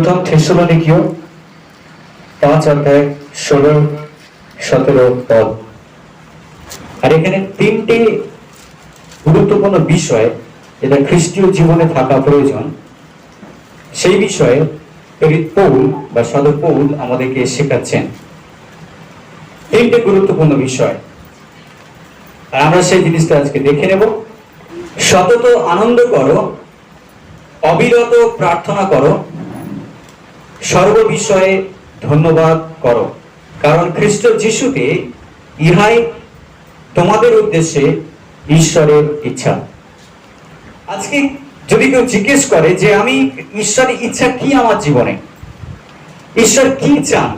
প্রথম থেসলোনিকীয় 5:16-17 পদ। আর এখানে তিনটি গুরুত্বপূর্ণ বিষয় যেটা খ্রিস্টীয় জীবনে থাকা প্রয়োজন, সেই বিষয়ে প্রেরিত পৌল বা সাধু পৌল আমাদেরকে শেখাচ্ছেন। তিনটে গুরুত্বপূর্ণ বিষয়, আর আমরা সেই জিনিসটা আজকে দেখে নেব। সতত আনন্দ করো, অবিরত প্রার্থনা করো, সর্ব বিষয়ে ধন্যবাদ করো, কারণ খ্রিস্ট যিশুতে ইহাই তোমাদের উদ্দেশ্যে ঈশ্বরের ইচ্ছা। আজকে যদি কেউ জিজ্ঞেস করে যে আমি ঈশ্বরের ইচ্ছা কি আমার জীবনে, ঈশ্বর কি চান,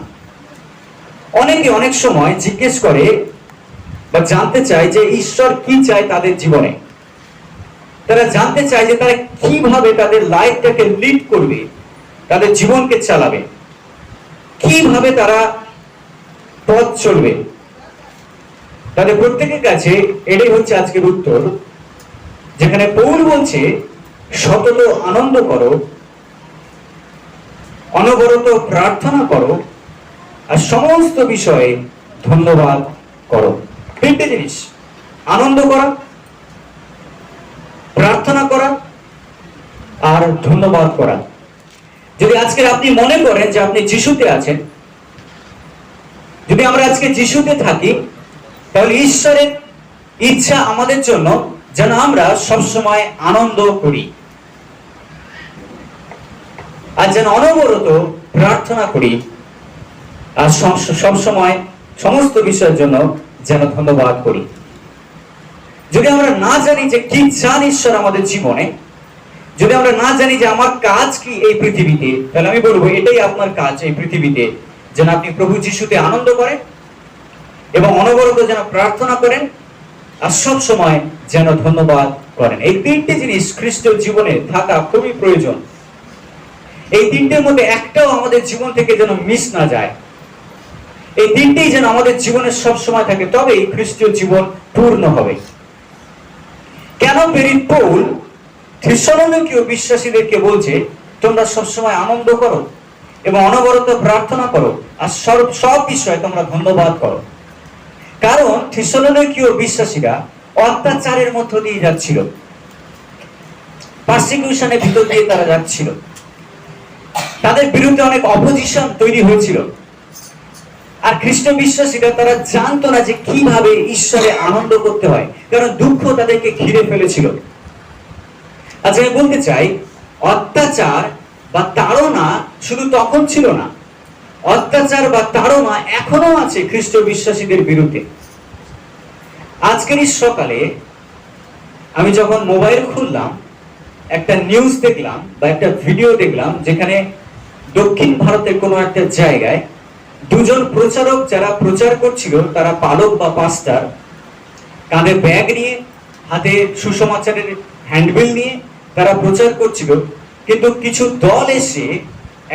অনেকে অনেক সময় জিজ্ঞেস করে বা জানতে চায় যে ঈশ্বর কি চায় তাদের জীবনে। তারা জানতে চায় যে তারা কিভাবে তাদের লাইফটাকে লিড করবে, তাদের জীবনকে চালাবে, কিভাবে তারা পথ চলবে। তাদের প্রত্যেকের কাছে এটাই হচ্ছে আজকের উত্তর, যেখানে পৌল বলছে সতত আনন্দ করো, অনবরত প্রার্থনা করো, আর সমস্ত বিষয়ে ধন্যবাদ করো। তিনটে জিনিস, আনন্দ করা, প্রার্থনা করা আর ধন্যবাদ করা। যদি আজকে আপনি মনে করেন যে আপনি যিশুতে আছেন, যদি আমরা আজকে যিশুতে থাকি, তাহলে ঈশ্বরের ইচ্ছা আমাদের জন্য যেন আমরা সবসময় আনন্দ করি, আর যেন অনবরত প্রার্থনা করি, আর সবসময় সমস্ত বিষয়ের জন্য যেন ধন্যবাদ করি। যদি আমরা না জানি যে কি চান ঈশ্বর আমাদের জীবনে, যদি আমরা না জানি যে আমার কাজ কি এই পৃথিবীতে, তাহলে আমি বলবো এটাই আপনার কাজ এই পৃথিবীতে, যেন আপনি প্রভু যিশুতে আনন্দ করেন এবং অনবরত যেন প্রার্থনা করেন, আর সব সময় যেন ধন্যবাদ করেন। এই তিনটে জিনিস খ্রিস্টীয় জীবনে থাকা খুবই প্রয়োজন। এই তিনটের মধ্যে একটাও আমাদের জীবন থেকে যেন মিস না যায়। এই তিনটেই যেন আমাদের জীবনে সব সময় থাকে, তবেই খ্রিস্টীয় জীবন পূর্ণ হবে। কেন প্রেরিত পৌল থেসলোনিকীয় বিশ্বাসীদেরকে বলছে তোমরা সবসময় আনন্দ করো এবং অনবরত প্রার্থনা করো, আর সব বিষয়ে তোমরা ধন্যবাদ করো? কারণ থেসলোনিকীয় বিশ্বাসীরা অত্যাচারের মধ্য দিয়ে যাচ্ছিল, পারসিকিউশনের ভিতর দিয়ে তারা যাচ্ছিল, তাদের বিরুদ্ধে অনেক অপোজিশন তৈরি হয়েছিল। আর খ্রিস্ট বিশ্বাসীরা তারা জানতো না যে কিভাবে ঈশ্বরে আনন্দ করতে হয়, কারণ দুঃখ তাদেরকে ঘিরে ফেলেছিল। আজকে আমি বলতে চাই, অত্যাচার বা তাড়না শুধু তখন ছিল না, অত্যাচার বা তাড়না এখনো আছে খ্রিস্ট বিশ্বাসীদের বিরুদ্ধে। আজকের এই সকালে আমি যখন মোবাইল খুললাম, একটা নিউজ দেখলাম বা একটা ভিডিও দেখলাম, যেখানে দক্ষিণ ভারতের কোনো একটা জায়গায় দুজন প্রচারক যারা প্রচার করছিল, তারা পালক বা পাস্টার, কাঁধে ব্যাগ নিয়ে, হাতে সুসমাচারের হ্যান্ডবিল নিয়ে তারা প্রচার করছিল। কিন্তু কিছু দল এসে,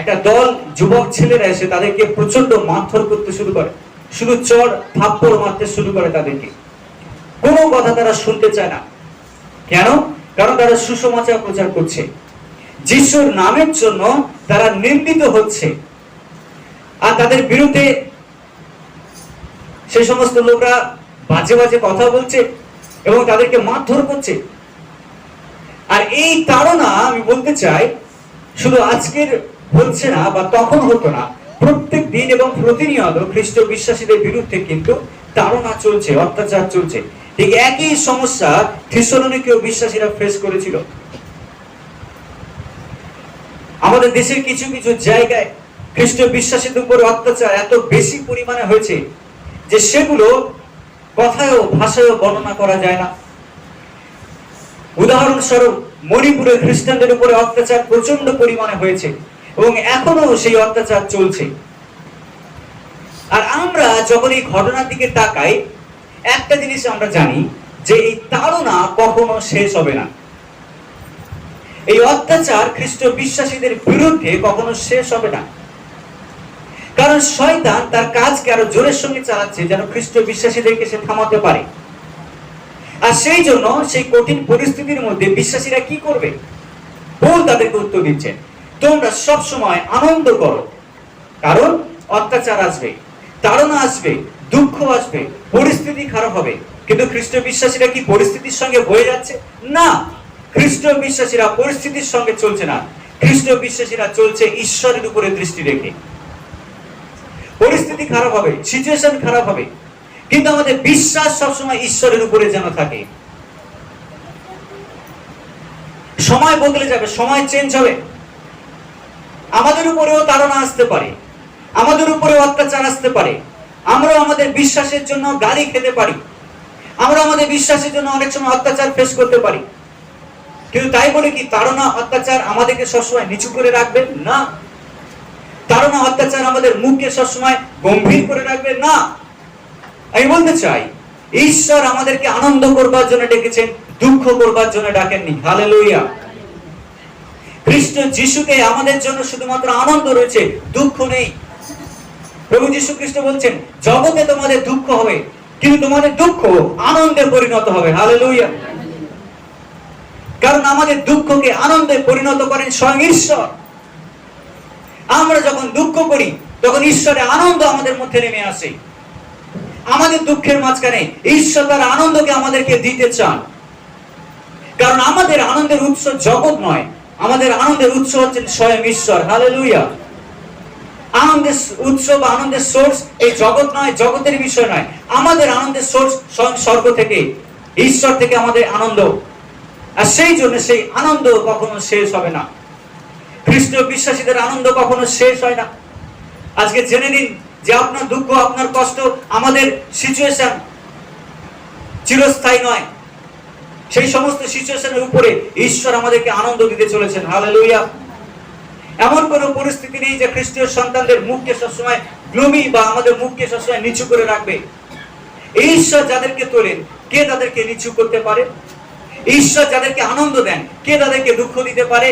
একটা দল যুবক ছেলেরা এসে তাদেরকে প্রচন্ড মারধর করতে শুরু করে, শুধু চড় থাপ্পড় মারতে শুরু করে তাদেরকে। কোনো কথা তারা শুনতে চায় না। কেন? কারণ তারা সুসমাচার প্রচার করছে, যিশুর নামের জন্য তারা নিন্দিত হচ্ছে, আর তাদের বিরুদ্ধে সেই সমস্ত লোকরা বাজে বাজে কথা বলছে এবং তাদেরকে মারধর করছে। আর এই তাড়না, আমি বলতে চাই, শুধু আজকের হচ্ছে না বা তখন হতো না, প্রত্যেক দিন এবং প্রতিনিয়ত খ্রিস্ট বিশ্বাসীদের বিরুদ্ধে কিন্তু তাড়না চলছে, অত্যাচার চলছে। ঠিক একই সমস্যা থেসলোনিকীয় বিশ্বাসীরা ফেস করেছিল। আমাদের দেশের কিছু কিছু জায়গায় খ্রিস্ট বিশ্বাসীদের উপর অত্যাচার এত বেশি পরিমাণে হয়েছে যে সেগুলো কথায়ও ভাষায়ও বর্ণনা করা যায় না। উদাহরণস্বরূপ মণিপুরে খ্রিস্টানদের উপরে অত্যাচার প্রচন্ড পরিমাণে হয়েছে এবং এখনো সেই অত্যাচার চলছে। আর আমরা যখন এই ঘটনার দিকে তাকাই, একটা জিনিস আমরা জানি যে এই তাড়না কখনো শেষ হবে না। এই অত্যাচার খ্রিস্ট বিশ্বাসীদের বিরুদ্ধে কখনো শেষ হবে না, কারণ শয়তান তার কাজকে আরো জোরের সঙ্গে চালাচ্ছে যেন খ্রিস্ট বিশ্বাসীদেরকে সে থামাতে পারে। আর সেই জন্য সেই কঠিন পরিস্থিতির মধ্যে বিশ্বাসীরা কি করবে? পৌল তাদেরকে উত্তর দিচ্ছেন তোমরা সব সময় আনন্দ করো, কারণ অত্যাচার আসবে, তাড়না আসবে, দুঃখ আসবে, পরিস্থিতি খারাপ হবে। কিন্তু খ্রিস্ট বিশ্বাসীরা কি পরিস্থিতির সঙ্গে বয়ে যাচ্ছে? না, খ্রিস্ট বিশ্বাসীরা পরিস্থিতির সঙ্গে চলছে না, খ্রিস্ট বিশ্বাসীরা চলছে ঈশ্বরের উপরে দৃষ্টি রেখে। পরিস্থিতি খারাপ হবে, সিচুয়েশন খারাপ হবে, কিন্তু আমাদের বিশ্বাস সবসময় ঈশ্বরের উপরে যেন থাকে। সময় বদলে যাবে, সময় চেঞ্জ হবে, আমাদের উপরেও তাড়না আসতে পারে, আমাদের উপরেও অত্যাচার আসতে পারে, আমরা আমাদের বিশ্বাসের জন্য গালি খেতে পারি, আমরা আমাদের বিশ্বাসের জন্য অনেক সময় অত্যাচার ফেস করতে পারি। কিন্তু তাই বলে কি তাড়না অত্যাচার আমাদেরকে সবসময় নিচু করে রাখবে? না। তাড়না অত্যাচার আমাদের মুখকে সবসময় গম্ভীর করে রাখবে? না। আমি বলতে চাই, ঈশ্বর আমাদেরকে আনন্দ করবার জন্য ডেকেছেন, দুঃখ করবার জন্য ডাকেননি। হালেলুয়া। খ্রিস্ট যিশুতে আমাদের জন্য শুধুমাত্র আনন্দ রয়েছে, দুঃখ নেই। প্রভু যীশু খ্রিস্ট বলছেন, জগতে তোমাদের দুঃখ হবে, কিন্তু তোমাদের দুঃখ আনন্দে পরিণত হবে। হালেলুয়া। কারণ আমাদের দুঃখকে আনন্দে পরিণত করেন স্বয়ং ঈশ্বর। আমরা যখন দুঃখ করি তখন ঈশ্বরের আনন্দ আমাদের মধ্যে নেমে আসে। আমাদের দুঃখের মাঝখানে ঈশ্বর তার আনন্দকে আমাদেরকে দিতে চান। কারণ আমাদের আনন্দের উৎস জগৎ নয়, আমাদের আনন্দের উৎস হচ্ছেন স্বয়ং ঈশ্বর। হালেলুয়া। আনন্দের উৎস বা আনন্দের সোর্স এই জগৎ নয়, জগতের বিষয় নয়। আমাদের আনন্দের সোর্স স্বয়ং স্বর্গ থেকে, ঈশ্বর থেকে আমাদের আনন্দ। আর সেই জন্য সেই আনন্দ কখনো শেষ হবে না। খ্রিস্টীয় বিশ্বাসীদের আনন্দ কখনো শেষ হয় না। আজকে জেনে নিন যে আপনার দুঃখ, আপনার কষ্ট, আমাদের সিচুয়েশন চিরস্থায়ী নয়। সেই সমস্ত সিচুয়েশনের উপরে ঈশ্বর আমাদেরকে আনন্দ দিতে চলেছেন। হালেলুয়া। এমন কোন পরিস্থিতি নেই যে খ্রিস্টীয় সন্তানদের মুখকে সবসময় গ্লুমি বা আমাদের মুখকে সবসময় নিচু করে রাখবে। ঈশ্বর যাদেরকে তোলেন, কে তাদেরকে নিচু করতে পারে? ঈশ্বর যাদেরকে আনন্দ দেন, কে তাদেরকে দুঃখ দিতে পারে?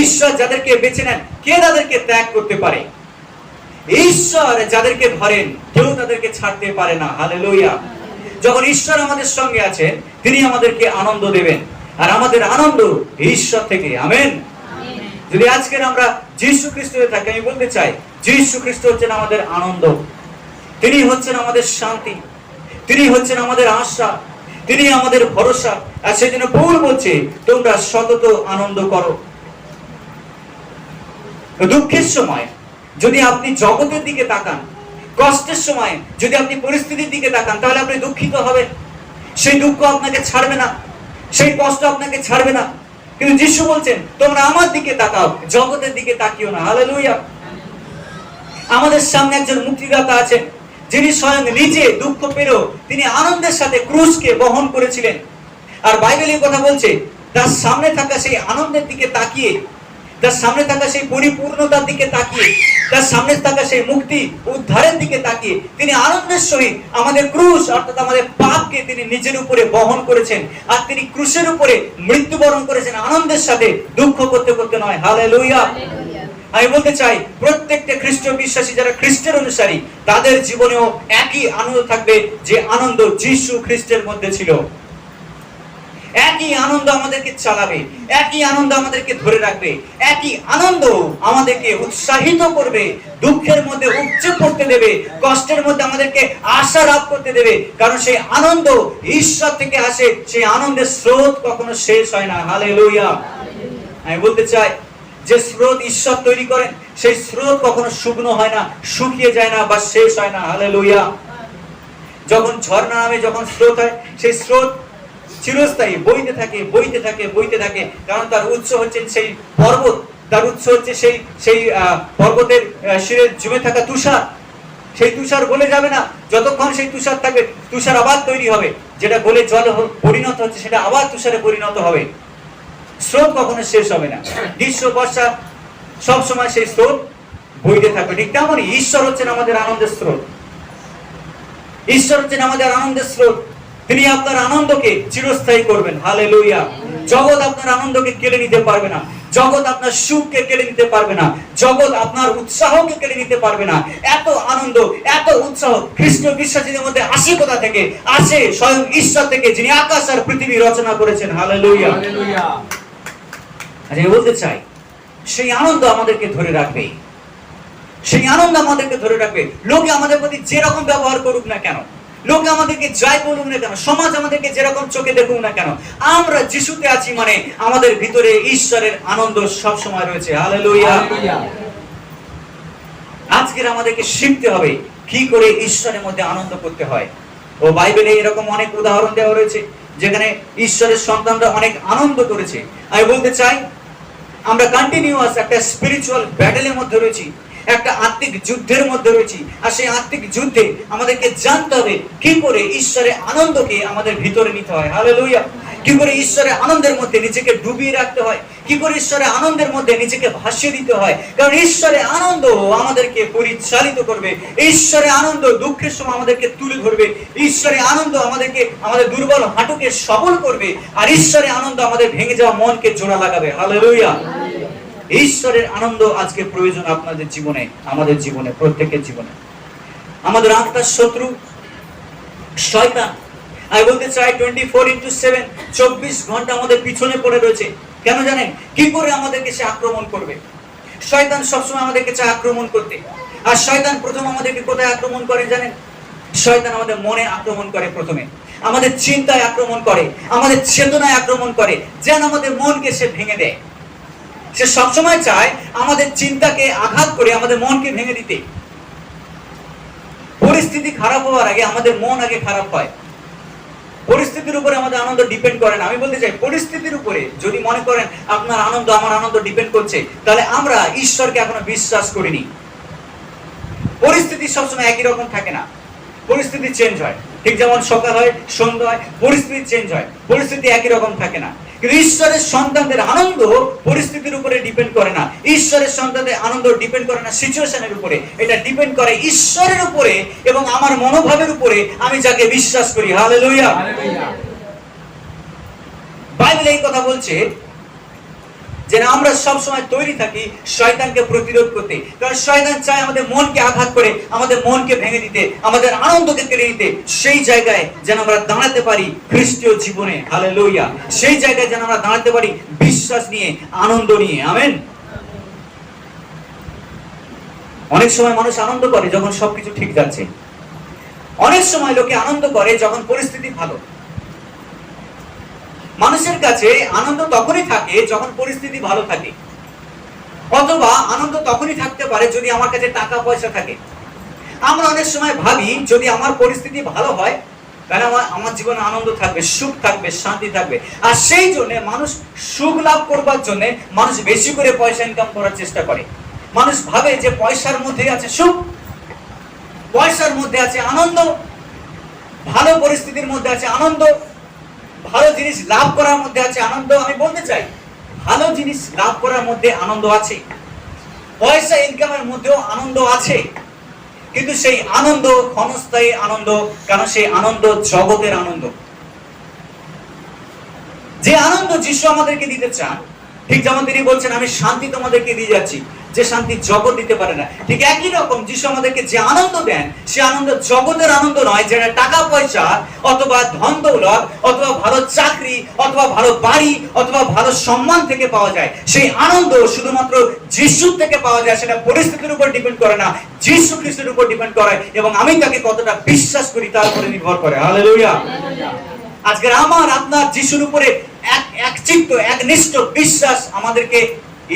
ঈশ্বর যাদেরকে বেছে নেন, কে তাদেরকে ত্যাগ করতে পারে? ঈশ্বর যাদেরকে ধরেন, কেউ তাদেরকে ছাড়তে পারে না। হালেলুয়া। যখন ঈশ্বর আমাদের সঙ্গে আছেন, তিনি আমাদেরকে আনন্দ দেবেন, আর আমাদের আনন্দ ঈশ্বর থেকে। আমেন। যদি আজকের আমরা যীশু খ্রিস্টে থাকি, আমি বলতে চাই যীশু খ্রিস্ট হচ্ছেন আমাদের আনন্দ, তিনি হচ্ছেন আমাদের শান্তি, তিনি হচ্ছেন আমাদের আশা, তিনি আমাদের ভরসা। আর সেই জন্য পৌল বলছে, তোমরা সতত আনন্দ করো। দুঃখের সময় যদি আপনি জগতের দিকে তাকান, কষ্টের সময় যদি আপনি পরিস্থিতির দিকে তাকান, তাহলে আপনি দুঃখিত হবেন। সেই দুঃখ আপনাকে ছাড়বে না, সেই কষ্ট আপনাকে ছাড়বে না। কিন্তু যিশু বলছেন, তোমরা আমার দিকে তাকাও, জগতের দিকে তাকিও না। হালেলুয়া। আমাদের সামনে একজন মুক্তিদাতা আছেন, যিনি স্বয়ং নিজে দুঃখ পেলেও তিনি আনন্দের সাথে ক্রুশকে বহন করেছিলেন। আর বাইবেলের কথা বলছে, তার সামনে থাকা সেই আনন্দের দিকে তাকিয়ে, তার সামনে থাকা সেই পরিপূর্ণতার দিকে তাকিয়ে, তার সামনে থাকা সেই মুক্তি উদ্ধারের দিকে তাকিয়ে তিনি আনন্দের সহিত আমাদের ক্রুশ অর্থাৎ আমাদের পাপকে তিনি নিজের উপরে বহন করেছেন। আর তিনি ক্রুশের উপরে মৃত্যুবরণ করেছেন আনন্দের সাথে, দুঃখ করতে করতে নয়। হালেলুয়া। আমি বলতে চাই, প্রত্যেকটা খ্রিস্ট বিশ্বাসী যারা খ্রিস্টের অনুসারী, তাদের জীবনেও একই আনন্দ থাকবে যে আনন্দ যীশু খ্রিস্টের মধ্যে ছিল। একই আনন্দ আমাদেরকে চালাবে, একই আনন্দ আমাদেরকে ধরে রাখবে, একই আনন্দ আমাদেরকে উৎসাহিত করবে, দুঃখের মধ্যে উপচে পড়তে দেবে, কষ্টের মধ্যে আমাদেরকে আশা লাভ করতে দেবে। কারণ সেই আনন্দ ঈশ্বর থেকে আসে, সেই আনন্দের স্রোত কখনো শেষ হয় না। হালেলুয়া। আমি বলতে চাই, যে স্রোত ঈশ্বর তৈরি করেন, সেই স্রোত কখনো শুকনো হয় না, শুকিয়ে যায় না বা শেষ হয় না। হালেলুয়া। যখন ঝর্ণা নামে, যখন স্রোত হয়, সেই স্রোত চিরস্থায়ী, বইতে থাকে, বইতে থাকে, বইতে থাকে। কারণ তার উৎস হচ্ছেন সেই পর্বত, তার উৎস হচ্ছে সেই পর্বতের শিরে জমে থাকা তুষার। সেই তুষার গলে যাবে না, যতক্ষণ সেই তুষার থাকবে। তুষার আবার তৈরি হবে, যেটা গলে জল পরিণত হচ্ছে সেটা আবার তুষারে পরিণত হবে। স্রোত কখনো শেষ হবে না। গ্রীষ্ম, বর্ষা, সব সময় সেই স্রোত বইতে থাকবে। ঠিক তেমনই ঈশ্বর হচ্ছেন আমাদের আনন্দের স্রোত। ঈশ্বর হচ্ছেন আমাদের আনন্দের স্রোত। তিনি আপনার আনন্দকে চিরস্থায়ী করবেন। হালেলুয়া। জগৎ আপনার আনন্দকে কেড়ে নিতে পারবে না, জগৎ আপনার সুখকে কেড়ে নিতে পারবে না, জগৎ আপনার উৎসাহকে কেড়ে নিতে পারবে না। এত আনন্দ, এত উৎসাহ খ্রিস্ট বিশ্বাসীদের মধ্যে আসে কোথা থেকে? আসে স্বয়ং ঈশ্বর থেকে, যিনি আকাশ আর পৃথিবী রচনা করেছেন। হালেলুয়া। আচ্ছা, বলতে চাই সেই আনন্দ আমাদেরকে ধরে রাখবে, সেই আনন্দ আমাদেরকে ধরে রাখবে। লোকে আমাদের প্রতি যেরকম ব্যবহার করুক না কেন, লোকে আমাদেরকে যাই বলুক না কেন, সমাজ আমাদেরকে যেরকম চোখে দেখুক না কেন, আমরা যিশুতে আছি মানে আমাদের ভিতরে ঈশ্বরের আনন্দ সব সময় রয়েছে। হালেলুয়া। আজকের আমাদেরকে শিখতে হবে কি করে ঈশ্বরের মধ্যে আনন্দ করতে হয়। ও বাইবেলে এরকম অনেক উদাহরণ দেওয়া রয়েছে যেখানে ঈশ্বরের সন্তানরা অনেক আনন্দ করেছে। আমি বলতে চাই আমরা কন্টিনিউয়াস একটা স্পিরিচুয়াল ব্যাটেলের মধ্যে রয়েছি, একটা আত্মিক যুদ্ধের মধ্যে রয়েছি। আর সেই আত্মিক যুদ্ধে আমাদেরকে জানতে হবে কি করে ঈশ্বরের আনন্দকে আমাদের ভিতরে নিতে হয়। হালেলুয়া। কি করে ঈশ্বরের আনন্দের মধ্যে নিজেকে ডুবিয়ে রাখতে হয়, কি করে ঈশ্বরের আনন্দের মধ্যে নিজেকে ভাসিয়ে দিতে হয়। কারণ ঈশ্বরের আনন্দ আমাদেরকে পরিচালিত করবে, ঈশ্বরের আনন্দ দুঃখের সময় আমাদেরকে তুলে ধরবে, ঈশ্বরের আনন্দ আমাদেরকে আমাদের দুর্বল হাঁটুকে সবল করবে, আর ঈশ্বরের আনন্দ আমাদের ভেঙে যাওয়া মনকে জোড়া লাগাবে। হালেলুয়া। ঈশ্বরের আনন্দ আজকে প্রয়োজন আপনাদের জীবনে, আমাদের জীবনে, প্রত্যেকের জীবনে। আমাদের আত্মার শত্রু শয়তান, আমি বলতে চাই 24/7 24 ঘন্টা আমাদের পিছনে পড়ে রয়েছে। কেন জানেন? কি করে আমাদেরকে সে আক্রমণ করবে। শয়তান সবসময় আমাদেরকে চায় আক্রমণ করতে। আর শয়তান প্রথম আমাদেরকে কোথায় আক্রমণ করে জানেন? শয়তান আমাদের মনে আক্রমণ করে, প্রথমে আমাদের চিন্তায় আক্রমণ করে, আমাদের চেতনায় আক্রমণ করে, যেন আমাদের মনকে সে ভেঙে দেয়। সে সবসময় চায় আমাদের চিন্তাকে আঘাত করে আমাদের মনকে ভেঙে দিতে। পরিস্থিতি খারাপ হওয়ার আগে আমাদের মন আগে খারাপ হয়। পরিস্থিতির উপরে আমাদের আনন্দ ডিপেন্ড করে না। আমি বলতে চাই পরিস্থিতির উপরে যদি মনে করেন আপনার আনন্দ আমার আনন্দ ডিপেন্ড করছে, তাহলে আমরা ঈশ্বরকে এখনো বিশ্বাস করিনি। পরিস্থিতি সবসময় একই রকম থাকে না, পরিস্থিতি চেঞ্জ হয়। ঠিক যেমন সকাল হয় সন্ধ্যা হয়, পরিস্থিতি চেঞ্জ হয়, পরিস্থিতি একই রকম থাকে না। কিন্তু ঈশ্বরের সন্তানদের আনন্দ পরিস্থিতির উপরে ডিপেন্ড করে না। ঈশ্বরের সন্তানদের আনন্দ ডিপেন্ড করে না সিচুয়েশনের উপরে, এটা ডিপেন্ড করে ঈশ্বরের উপরে এবং আমার মনোভাবের উপরে, আমি যাকে বিশ্বাস করি। হালেলুয়া। বাইবেল এই কথা বলছে যে আমরা সব সময় তৈরি থাকি শয়তানকে প্রতিরোধ করতে। কারণ শয়তান চায় আমাদের মনকে আঘাত করে, আমাদের মনকে ভেঙে দিতে, আমাদের আনন্দকে কেড়ে নিতে। সেই জায়গায় যেন আমরা দাঁড়াতে পারি খ্রিস্টীয় জীবনে। হালেলুয়া। সেই জায়গায় যেন আমরা দাঁড়াতে পারি বিশ্বাস নিয়ে, আনন্দ নিয়ে। আমেন। অনেক সময় মানুষ আনন্দ করে যখন সবকিছু ঠিক যাচ্ছে, অনেক সময় লোকে আনন্দ করে যখন পরিস্থিতি ভালো। মানুষের কাছে আনন্দ তখনই থাকে যখন পরিস্থিতি ভালো থাকে, অথবা আনন্দ তখনই থাকতে পারে যদি আমার কাছে টাকা পয়সা থাকে। আমরা অনেক সময় ভাবি যদি আমার পরিস্থিতি ভালো হয় তাহলে আমার জীবনে আনন্দ থাকবে, সুখ থাকবে, শান্তি থাকবে। আর সেই জন্য মানুষ সুখ লাভ করবার জন্য মানুষ বেশি করে পয়সা ইনকাম করার চেষ্টা করে। মানুষ ভাবে যে পয়সার মধ্যে আছে সুখ, পয়সার মধ্যে আছে আনন্দ, ভালো পরিস্থিতির মধ্যে আছে আনন্দ, ভালো জিনিস লাভ করার মধ্যে আছে আনন্দ। আমি বলতে চাই ভালো জিনিস লাভ করার মধ্যে আনন্দ আছে, পয়সা ইনকামের মধ্যেও আনন্দ আছে, কিন্তু সেই আনন্দ ক্ষণস্থায়ী আনন্দ। কারণ সেই আনন্দ জগতের আনন্দ। যে আনন্দ যিশু আমাদেরকে দিতে চান, ঠিক যেমন তিনি বলছেন আমি শান্তি তোমাদেরকে দিয়ে যাচ্ছি, যে শান্তি জগৎ দিতে পারে না, ঠিক একই রকম যিশু আমাদেরকে যে আনন্দ দেন সে আনন্দ জগতের আনন্দ নয়, যেটা টাকা পয়সা অথবা ধন দৌলত অথবা ভালো চাকরি অথবা ভালো বাড়ি অথবা ভালো সম্মান থেকে পাওয়া যায়। সেই আনন্দ শুধুমাত্র যিশু থেকে পাওয়া যায়। সেটা পরিস্থিতির উপর ডিপেন্ড করে না, যিশু খ্রিস্টের উপর ডিপেন্ড করে এবং আমি তাকে কতটা বিশ্বাস করি তার উপরে নির্ভর করে। হালেলুয়া। আজকের আমার আপনার যিশুর উপরে একচিত্ত একনিষ্ঠ বিশ্বাস আমাদেরকে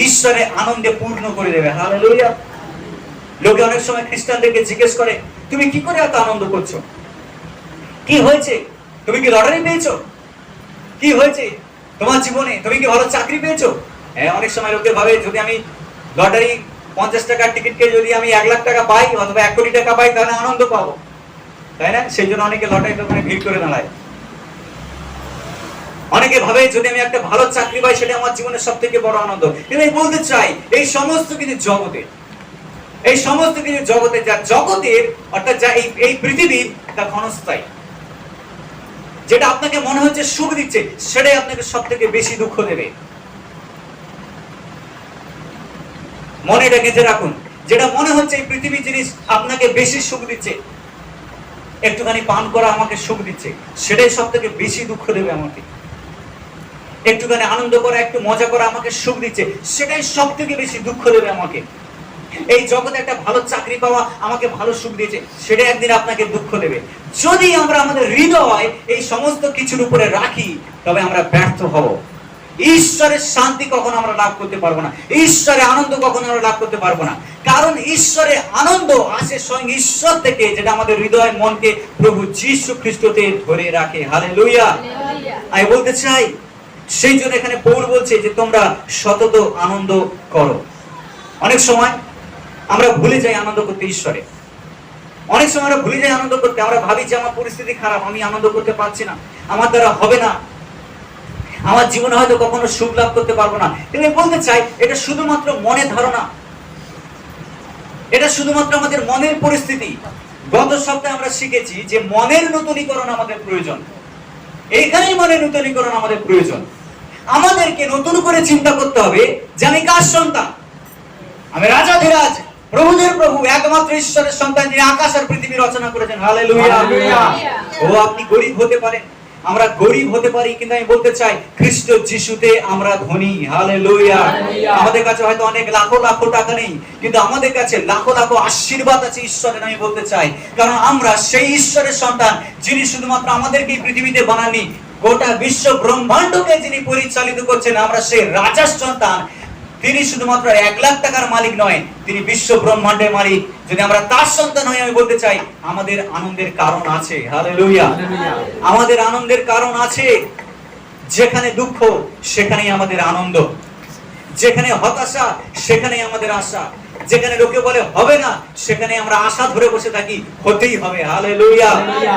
ঈশ্বরের আনন্দে পূর্ণ করে দেবে। হালেলুয়া। লোকে অনেক সময় খ্রিস্টানদেরকে জিজ্ঞেস করে তুমি কি করে এত আনন্দ করছো, কি হয়েছে, তুমি কি লটারি পেয়েছো, কি হয়েছে তোমার জীবনে, তুমি কি ভালো চাকরি পেয়েছো। হ্যাঁ, অনেক সময় লোকে ভাবে যদি আমি লটারি 50 টাকার টিকিটকে যদি আমি 1 লাখ টাকা পাই অথবা 1 কোটি টাকা পাই তাহলে আনন্দ পাবো, তাই না? সেই জন্য অনেকে লটারি দোকানে ভিড় করে দাঁড়ায়। অনেকে ভাবে যদি আমি একটা ভালো চাকরি পাই সেটা আমার জীবনের সব থেকে বড় আনন্দ। কিন্তু আমি বলতে চাই এই সমস্ত কিছু জগতে, এই সমস্ত কিছু জগতে, যা জগতের অর্থাৎ যা এই পৃথিবীর, তা ক্ষণস্থায়ী। যেটা আপনাকে মনে হচ্ছে সুখ দিচ্ছে সেটাই আপনাকে সব থেকে বেশি দুঃখ দেবে। মনে এটা গেঁথে রাখুন, যেটা মনে হচ্ছে এই পৃথিবীর জিনিস আপনাকে বেশি সুখ দিচ্ছে, একটুখানি পান করা আমাকে সুখ দিচ্ছে, সেটাই সব থেকে বেশি দুঃখ দেবে আমাকে। একটুখানি আনন্দ করা, একটু মজা করা আমাকে সুখ দিচ্ছে, সেটাই সব থেকে বেশি দুঃখ দেবে আমাকে। এই জগতে একটা ভালো চাকরি পাওয়া আমাকে ভালো সুখ দিয়েছে, সেটা একদিন আপনাকে দুঃখ দেবে। যদি আমরা আমাদের হৃদয় এই সমস্ত কিছুর উপরে রাখি, তবে আমরা ব্যর্থ হব। ঈশ্বরের শান্তি কখনো আমরা লাভ করতে পারবো না, ঈশ্বরের আনন্দ কখনো আমরা লাভ করতে পারবো না। কারণ ঈশ্বরের আনন্দ আসে স্বয়ং ঈশ্বর থেকে, যেটা আমাদের হৃদয় মনকে প্রভু যীশু খ্রিস্টতে ধরে রাখে। হালেলুয়া। আমি বলতে চাই, সেই জন্য এখানে পৌল বলছে যে তোমরা সতত আনন্দ করো। অনেক সময় আমরা ভুলে যাই আনন্দ করতে ঈশ্বরে। অনেক সময় আমরা ভুলে যাই আনন্দ করতে। আমরা ভাবি যে আমার পরিস্থিতি খারাপ, আমি আনন্দ করতে পারছি না, আমার দ্বারা হবে না, আমার জীবনে হয়তো কখনো সুখ লাভ করতে পারবো না। কিন্তু আমি বলতে চাই, এটা শুধুমাত্র মনের ধারণা, এটা শুধুমাত্র আমাদের মনের পরিস্থিতি। গত সপ্তাহে আমরা শিখেছি যে মনের নূতনীকরণ আমাদের প্রয়োজন। এইখানেই মনের নূতনীকরণ আমাদের প্রয়োজন। আমাদেরকে নতুন করে চিন্তা করতে হবে যে আমি কার সন্তান? আমি রাজাধিরাজ, প্রভুদের প্রভু, একমাত্র ঈশ্বরের সন্তান, যিনি আকাশ আর পৃথিবী রচনা করেছেন। হালেলুয়া। ও আপনি গরিব হতে পারেন, আমরা গরিব হতে পারি, কিন্তু আমি বলতে চাই খ্রিস্ট যিশুতে আমরা ধনী। হালেলুয়া। আমাদের কাছে হয়তো অনেক লাখো লাখো টাকা নেই, কিন্তু আমাদের কাছে লাখো লাখো আশীর্বাদ আছে ঈশ্বরের। আমি বলতে চাই, কারণ আমরা সেই ঈশ্বরের সন্তান, যিনি শুধুমাত্র আমাদেরকে পৃথিবীতে বানাননি, গোটা বিশ্ব ব্রহ্মাণ্ডকে যিনি পরিচালিত করছেন। আমরা সেই রাজার সন্তান। তিনি শুধুমাত্র 1 লাখ টাকার মালিক নয়, তিনি বিশ্ব ব্রহ্মাণ্ডের মালিক। যদি আমরা তার সন্তান হই, আমি বলতে চাই আমাদের আনন্দের কারণ আছে। হালেলুয়া। আমাদের আনন্দের কারণ আছে। যেখানে দুঃখ সেখানেই আমাদের আনন্দ, যেখানে হতাশা সেখানেই আমাদের আশা, যেখানে লোকে বলে হবে না সেখানে আমরা আশা ধরে বসে থাকি হতেই হবে। হালেলুয়া।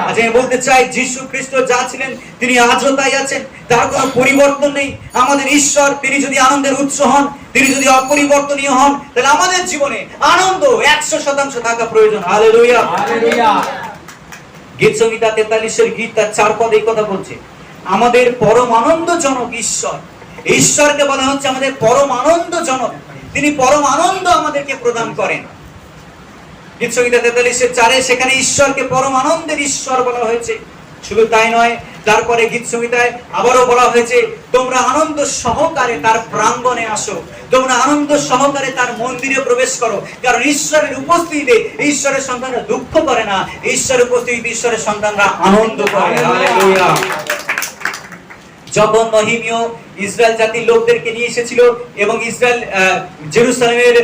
আজ আমি বলতে চাই, যীশু খ্রিস্ট যা ছিলেন তিনি আজও তাই আছেন, তার কোনো পরিবর্তন নেই। আমাদের ঈশ্বর, তিনি যদি আনন্দের উৎস হন, তিনি যদি অপরিবর্তনীয় হন, তাহলে আমাদের জীবনে আনন্দ 100% থাকা প্রয়োজন। হালেলুয়া। গীত সংহিতা 43-এর গীত তার 4 পদ এই কথা বলছে, আমাদের পরম আনন্দজনক ঈশ্বর। ঈশ্বরকে বলা হচ্ছে আমাদের পরম আনন্দজনক, তিনি পরম আনন্দ আমাদেরকে প্রদান করেন। গীত সংহিতা 43-4 সেখানে ঈশ্বরকে পরম আনন্দের ঈশ্বর বলা হয়েছে। শুধু তাই নয়, তারপরে গীত সংহিতায় আবারও বলা হয়েছে, তোমরা আনন্দ সহকারে তার প্রাঙ্গণে আসো, তোমরা আনন্দ সহকারে তার মন্দিরে প্রবেশ করো। কারণ ঈশ্বরের উপস্থিতিতে ঈশ্বরের সন্তানরা দুঃখ করে না, ঈশ্বরের উপস্থিতিতে ঈশ্বরের সন্তানরা আনন্দ করে। হালেলুয়া। যখন নহিমীয় ইসরায়েল জাতির লোকদেরকে নিয়ে এসেছিল এবং ইসরায়েল জেরুসালেমের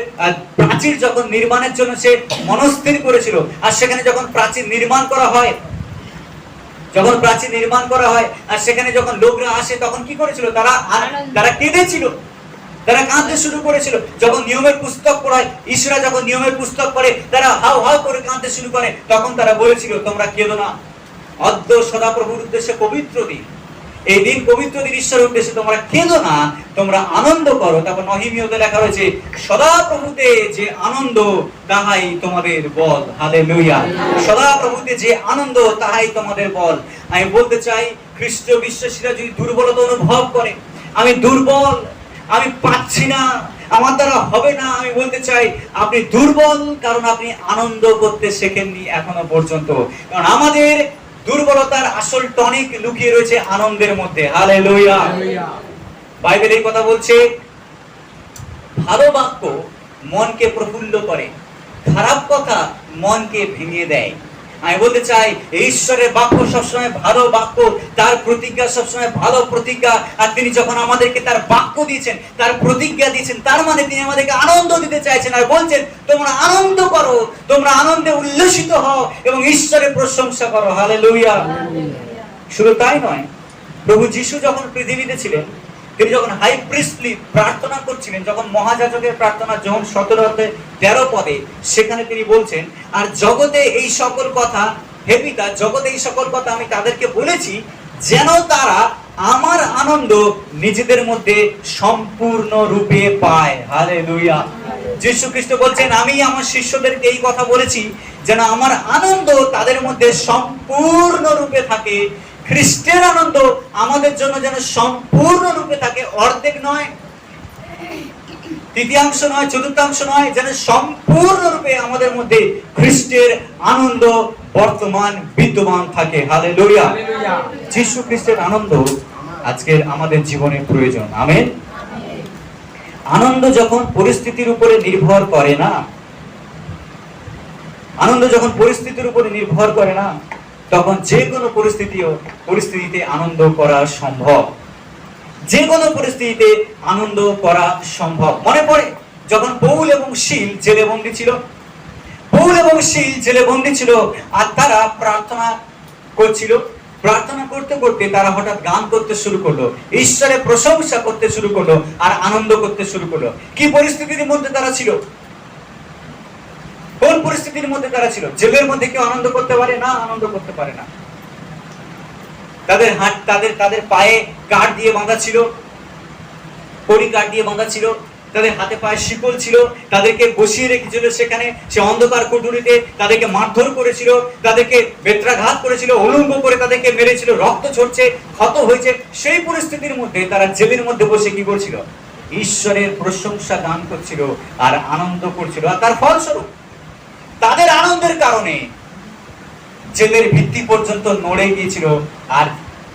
প্রাচীর যখন নির্মাণের জন্য সে মনস্থির করেছিল, আর সেখানে যখন প্রাচীর নির্মাণ করা হয়, যখন প্রাচীর নির্মাণ করা হয় আর সেখানে যখন লোকরা আসে, তখন কি করেছিল? তারা কেঁদেছিল, তারা কাঁদতে শুরু করেছিল। যখন নিয়মের পুস্তক পড়ায়, ঈশ্বরা যখন নিয়মের পুস্তক পড়ে, তারা হাউ হাউ করে কাঁদতে শুরু করে। তখন তারা বলেছিল, তোমরা কেঁদো না, অদ্য সদাপ্রভুর উদ্দেশ্যে পবিত্র দিন, এই দিন পবিত্র দিন, ঈশ্বরের উদ্দেশ্যে তোমরা কেঁদো না, তোমরা আনন্দ করো। তারপর নহিমীয়তে লেখা হয়েছে, সদাপ্রভুতে যে আনন্দ তাহাই তোমাদের বল। হালেলুয়া। সদাপ্রভুতে যে আনন্দ তাহাই তোমাদের বল। আমি বলতে চাই, খ্রিস্টীয় বিশ্বাসীরা যদি দুর্বলতা অনুভব করে, আমি দুর্বল, আমি পাচ্ছি না, আমার দ্বারা হবে না, আমি বলতে চাই আপনি দুর্বল, কারণ আপনি আনন্দ করতে শেখেননি এখনো পর্যন্ত। কারণ আমাদের দুর্বলতার আসল টনিক লুকিয়ে রয়েছে আনন্দের মধ্যে। হালেলুয়া। বাইবেল এই কথা বলছে, ভালো বাক্য মনকে প্রফুল্ল করে, খারাপ কথা মনকে ভেঙে দেয়। আমি বলতে চাই, ঈশ্বরের বাক্য সবসময় ভালো বাক্য, তার প্রতিজ্ঞা সবসময় ভালো প্রতিজ্ঞা। আর তিনি যখন আমাদেরকে তার বাক্য দিয়েছেন, তার প্রতিজ্ঞা দিয়েছেন, তার মানে তিনি আমাদেরকে আনন্দ দিতে চাইছেন আর বলছেন, তোমরা আনন্দ করো, তোমরা আনন্দে উল্লসিত হও এবং ঈশ্বরের প্রশংসা করো। হালেলুয়া। শুধু তাই নয়, প্রভু যীশু যখন পৃথিবীতে ছিলেন, তিনি যখন হাই প্রিস্টলি প্রার্থনা করছিলেন, যখন মহাযাজকের প্রার্থনা যখন 17-13 পদে, সেখানে তিনি বলছেন, আর জগতে এই সকল কথা, হে পিতা, জগতে এই সকল কথা আমি তাদেরকে বলেছি, যেন তারা আমার আনন্দ নিজেদের মধ্যে সম্পূর্ণ রূপে পায়। হালেলুয়া। যীশু খ্রিস্ট বলছেন, আমি আমার শিষ্যদেরকে এই কথা বলেছি যেন আমার আনন্দ তাদের মধ্যে সম্পূর্ণ রূপে থাকে। খ্রিস্টের আনন্দ আমাদের জন্য যেন সম্পূর্ণ রূপে থাকে, অর্ধেক নয়, তৃতীয়াংশ নয়, চতুর্থাংশ নয়, যেন সম্পূর্ণ রূপে আমাদের মধ্যে খ্রিস্টের আনন্দ বর্তমান বিদ্যমান থাকে। হালেলুয়া। যীশু খ্রিস্টের আনন্দ আজকের আমাদের জীবনে প্রয়োজন। আমেন। আনন্দ যখন পরিস্থিতির উপরে নির্ভর করে না, আনন্দ যখন পরিস্থিতির উপরে নির্ভর করে না, তখন যে কোনো পরিস্থিতিতে আনন্দ করা সম্ভব। যে কোনো পরিস্থিতিতে আনন্দ করা সম্ভব। মনে পড়ে যখন পৌল এবং শীল জেলে বন্দী ছিল, পৌল এবং শীল জেলে বন্দী ছিল, আর তারা প্রার্থনা করছিল। প্রার্থনা করতে করতে তারা হঠাৎ গান করতে শুরু করলো, ঈশ্বরের প্রশংসা করতে শুরু করলো, আর আনন্দ করতে শুরু করলো। কি পরিস্থিতির মধ্যে তারা ছিল? কোন পরিস্থিতির মধ্যে তারা ছিল? জেলের মধ্যে কেউ আনন্দ করতে পারে না? আনন্দ করতে পারে না। তাদের পায়ে কাঠ দিয়ে বাঁধা ছিল, কড়ি কাঠ দিয়ে বাঁধা ছিল, তাদের হাতে পায়ে শিকল ছিল, তাদেরকে বসিয়ে রেখেছিল সেখানে, সে অন্ধকার কুঠুরিতে তাদেরকে মারধর করেছিল, তাদেরকে বেত্রাঘাত করেছিল, উলঙ্গ করে তাদেরকে মেরেছিল, রক্ত ঝরছে, ক্ষত হয়েছে। সেই পরিস্থিতির মধ্যে তারা জেলের মধ্যে বসে কি করছিল? ঈশ্বরের প্রশংসা গান করছিল আর আনন্দ করছিল। আর তার ফলস্বরূপ তাদের আনন্দের কারণে জেলের ভিত্তি পর্যন্ত নড়ে গিয়েছিল, আর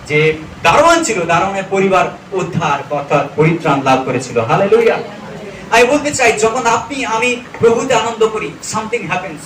যে দারোয়ান ছিল, দারোয়ানের পরিবার উদ্ধার অর্থাৎ পরিত্রাণ লাভ করেছিল। হালেলুয়া। আমি বলতে চাই, যখন আমি প্রভুতে আনন্দ করি, সামথিং হ্যাপেন্স,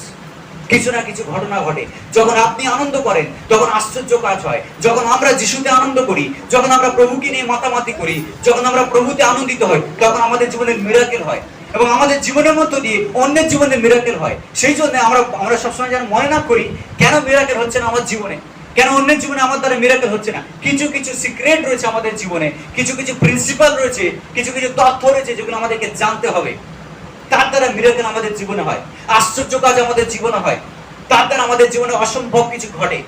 কিছু না কিছু ঘটনা ঘটে। যখন আপনি আনন্দ করেন, তখন আশ্চর্য কাজ হয়। যখন আমরা যিশুতে আনন্দ করি, যখন আমরা প্রভুকে নিয়ে মাতামাতি করি, যখন আমরা প্রভুতে আনন্দিত হই, তখন আমাদের জীবনে মিরাকেল হয়, এবং আমাদের জীবনের মধ্য দিয়ে অন্যের জীবনে মিরাকেল হয়। সেই জন্য আমরা সবসময় যেন মনে না করি কেন মিরাকেল হচ্ছে না আমার জীবনে, কেন অন্যের জীবনে আমার দ্বারা মিরাকেল হচ্ছে না। কিছু কিছু সিক্রেট রয়েছে আমাদের জীবনে, কিছু কিছু প্রিন্সিপাল রয়েছে, কিছু কিছু তথ্য রয়েছে যেগুলো আমাদেরকে জানতে হবে। তার দ্বারা মিরাকেল আমাদের জীবনে হয়, আশ্চর্য কাজ আমাদের জীবনে হয়, তার দ্বারা আমাদের জীবনে অসম্ভব কিছু ঘটে।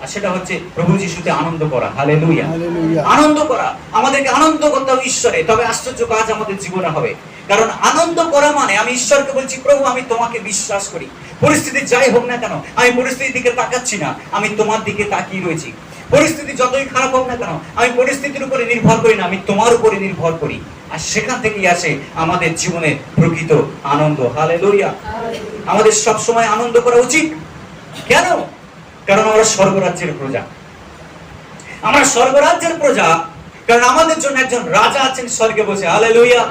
আর সেটা হচ্ছে প্রভু যিশুতে আনন্দ করা। হালেলুয়া। আনন্দ করা, আমাদেরকে আনন্দ করতে হবে ঈশ্বরে, তবে আশ্চর্য কাজ আমাদের জীবনে হবে। কারণ আনন্দ করা মানে আমি ঈশ্বরকে বলছি, প্রভু আমি তোমাকে বিশ্বাস করি, পরিস্থিতি যাই হোক না কেন আমি পরিস্থিতির দিকে তাকাচ্ছি না, আমি তোমার দিকে তাকিয়ে রয়েছি। পরিস্থিতি যতই খারাপ হোক না কেন আমি পরিস্থিতির উপরে নির্ভর করি না, আমি তোমার উপরে নির্ভর করি। আর সেখান থেকেই আসে আমাদের জীবনে প্রকৃত আনন্দ। হালেলুয়া। আমাদের সব সময় আনন্দ করা উচিত। কেন? কারণ আমরা স্বর্গরাজ্যের প্রজা। আমরা স্বর্গরাজ্যের প্রজা, কারণ আমাদের জন্য একজন রাজা আছেন স্বর্গে বসে। হালেলুয়া।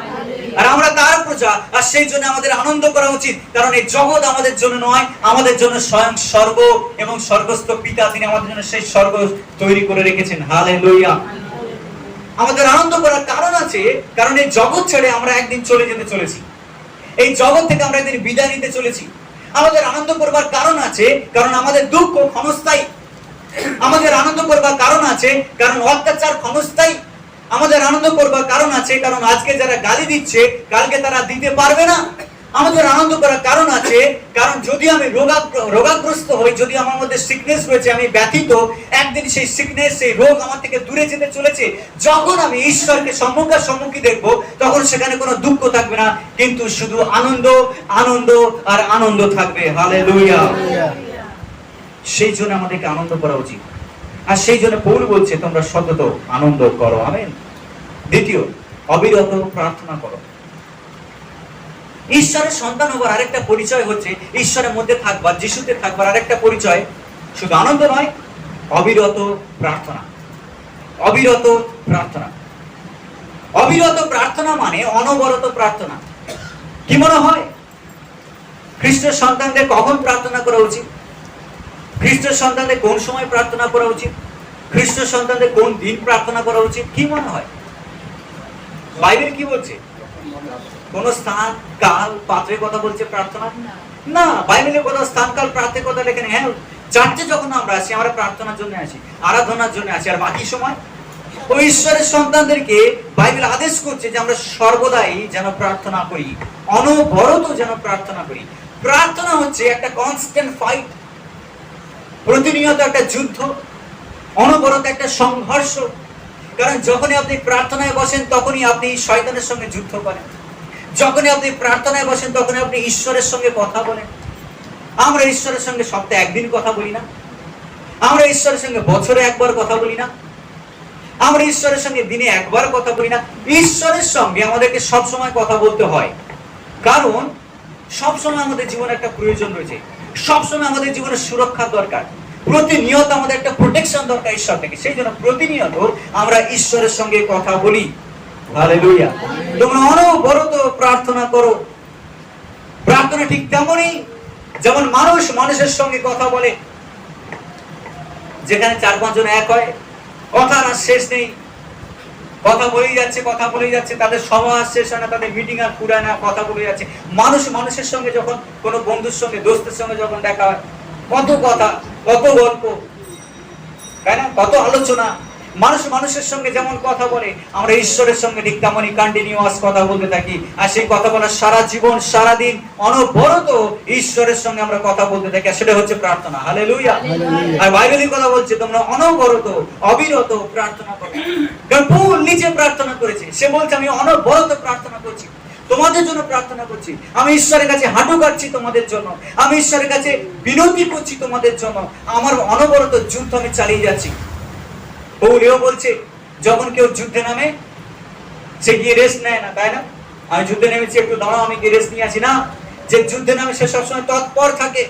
আর আমরা তার প্রজা, আর সেই জন্য আমাদের আনন্দ করা উচিত। কারণ এই জগৎ আমাদের জন্য নয়, আমাদের জন্য স্বয়ং স্বর্গ এবং স্বর্গস্থ পিতা, তিনি আমাদের জন্য সেই স্বর্গ তৈরি করে রেখেছেন। হালেলুয়া। আমাদের আনন্দ করার কারণ আছে, কারণ এই জগৎ ছেড়ে আমরা একদিন চলে যেতে চলেছি, এই জগৎ থেকে আমরা একদিন বিদায় নিতে চলেছি। আমাদের আনন্দ করবার কারণ আছে, কারণ আমাদের দুঃখ ক্ষণস্থায়ী। আমাদের আনন্দ করবার কারণ আছে, কারণ অত্যাচার ক্ষণস্থায়ী। আমাদের আনন্দ করবার কারণ আছে, কারণ আজকে যারা গালি দিচ্ছে কালকে তারা দিতে পারবে না। আমাদের আনন্দ করার কারণ আছে, কারণ যদি আমি রোগাগ্রস্ত হই, যদি আমার মধ্যে সিকনেস রয়েছে, আমি ব্যথিত, একদিন সেই সিকনেস, সেই রোগ আমার থেকে দূরে যেতে চলেছে। যখন আমি ঈশ্বরকে সম্মুখী দেখবো, তখন সেখানে কোনো দুঃখ থাকবে না, কিন্তু শুধু আনন্দ, আনন্দ আর আনন্দ থাকবে। হালেলুয়া। সেই জন্য আমাদেরকে আনন্দ করা উচিত। আর সেই জন্য পৌল বলছে, তোমরা সতত আনন্দ করো। আমেন। দ্বিতীয়, অবিরত প্রার্থনা করো। ঈশ্বরের সন্তান হবার আরেকটা পরিচয় হচ্ছে ঈশ্বরের মধ্যে থাকবার, যিশুতে থাকবার আরেকটা পরিচয় শুধু আনন্দ নয়, অবিরত প্রার্থনা। অবিরত প্রার্থনা। অবিরত প্রার্থনা মানে অনবরত প্রার্থনা। কি মনে হয় খ্রিস্টের সন্তানদের কখন প্রার্থনা করা উচিত? খ্রিস্টের সন্তানদের কোন সময় প্রার্থনা করা উচিত? খ্রিস্টের সন্তানদের কোন দিন প্রার্থনা করা উচিত? কি মনে হয় বাইবেল কি বলছে? কোন স্থান, কাল, পাত্রের কথা বলছে প্রার্থনা? না, বাইবেলের কথা স্থান, কাল, পাত্রের কথা লেখেন। হ্যাঁ, চার্চে যখন আমরা আসি, আমরা প্রার্থনার জন্য আসি, আরাধনার জন্য আসি, আর বাকি সময় ওই ঈশ্বরের সন্তানদেরকে বাইবেল আদেশ করছে যে আমরা সর্বদাই যেন প্রার্থনা করি, অনবরত যেন প্রার্থনা করি। প্রার্থনা হচ্ছে একটা কনস্ট্যান্ট ফাইট, প্রতিনিয়ত একটা যুদ্ধ, অনবরত একটা সংঘর্ষ। কারণ যখনই আপনি প্রার্থনায় বসেন, তখনই আপনি শয়তানের সঙ্গে যুদ্ধ করেন। যখনই আপনি প্রার্থনায় বসেন, তখনই আপনি ঈশ্বরের সঙ্গে কথা বলেন। আমরা ঈশ্বরের সঙ্গে সপ্তাহে একদিন কথা বলি না, আমরা ঈশ্বরের সঙ্গে বছরে একবার কথা বলি না, আমরা ঈশ্বরের সঙ্গে দিনে একবার কথা বলি না। ঈশ্বরের সঙ্গে আমাদেরকে সবসময় কথা বলতে হয়, কারণ সবসময় আমাদের জীবনে একটা প্রয়োজন রয়েছে, সবসময় আমাদের জীবনে সুরক্ষার দরকার। প্রতিনিয়ত আমাদের একটা প্রোটেকশন দরকার ঈশ্বর থেকে। সেই জন্য প্রতিনিয়ত আমরা ঈশ্বরের সঙ্গে কথা বলি। হালেলুয়া। তোমরা অনবরত প্রার্থনা করো। প্রার্থনা ঠিক তেমনই যেমন মানুষ মানুষের সঙ্গে কথা বলে, যেখানে 4-5 জন এক হয়, কথার আর শেষ নেই, কথা বলেই যাচ্ছে, তাদের সভা আর শেষ হয় না, তাদের মিটিং আর পুরায় না, কথা বলে যাচ্ছে। মানুষ মানুষের সঙ্গে যখন কোনো বন্ধুর সঙ্গে, দোস্তের সঙ্গে যখন দেখা হয়, কত কথা, কত গল্প, তাই না, কত আলোচনা। মানুষ মানুষের সঙ্গে যেমন কথা বলে, আমরা ঈশ্বরের সঙ্গে ঠিক তেমনই কন্টিনিউয়াস কথা বলতে থাকি। আর সেই কথা বলার সারা জীবন, সারা দিন অনবরত ঈশ্বরের সঙ্গে আমরা কথা বলতে থাকি, আর সেটা হচ্ছে প্রার্থনা। হালেলুয়া। আর বাইবেলের কথা বলছে তোমরা অনবরত, অবিরত প্রার্থনা করো। কারণ পৌল নিজে প্রার্থনা করেছে, সে বলছে আমি অনবরত প্রার্থনা করছি, তোমাদের জন্য প্রার্থনা করছি, আমি ঈশ্বরের কাছে হাঁটু কাটছি তোমাদের জন্য, আমি ঈশ্বরের কাছে বিনতি করছি তোমাদের জন্য, আমার অনবরত যুদ্ধ আমি চালিয়ে যাচ্ছি। পৌল এও বলছে যখন কেউ যুদ্ধে নামে সে গিয়ে রেস্ট নেয় না, তাই না, আমি যুদ্ধে নেমেছি একটু দাঁড়াও আমি গিয়ে রেস্ট নিয়ে আসি না, যে যুদ্ধে নামে সে সবসময় তৎপর থাকে।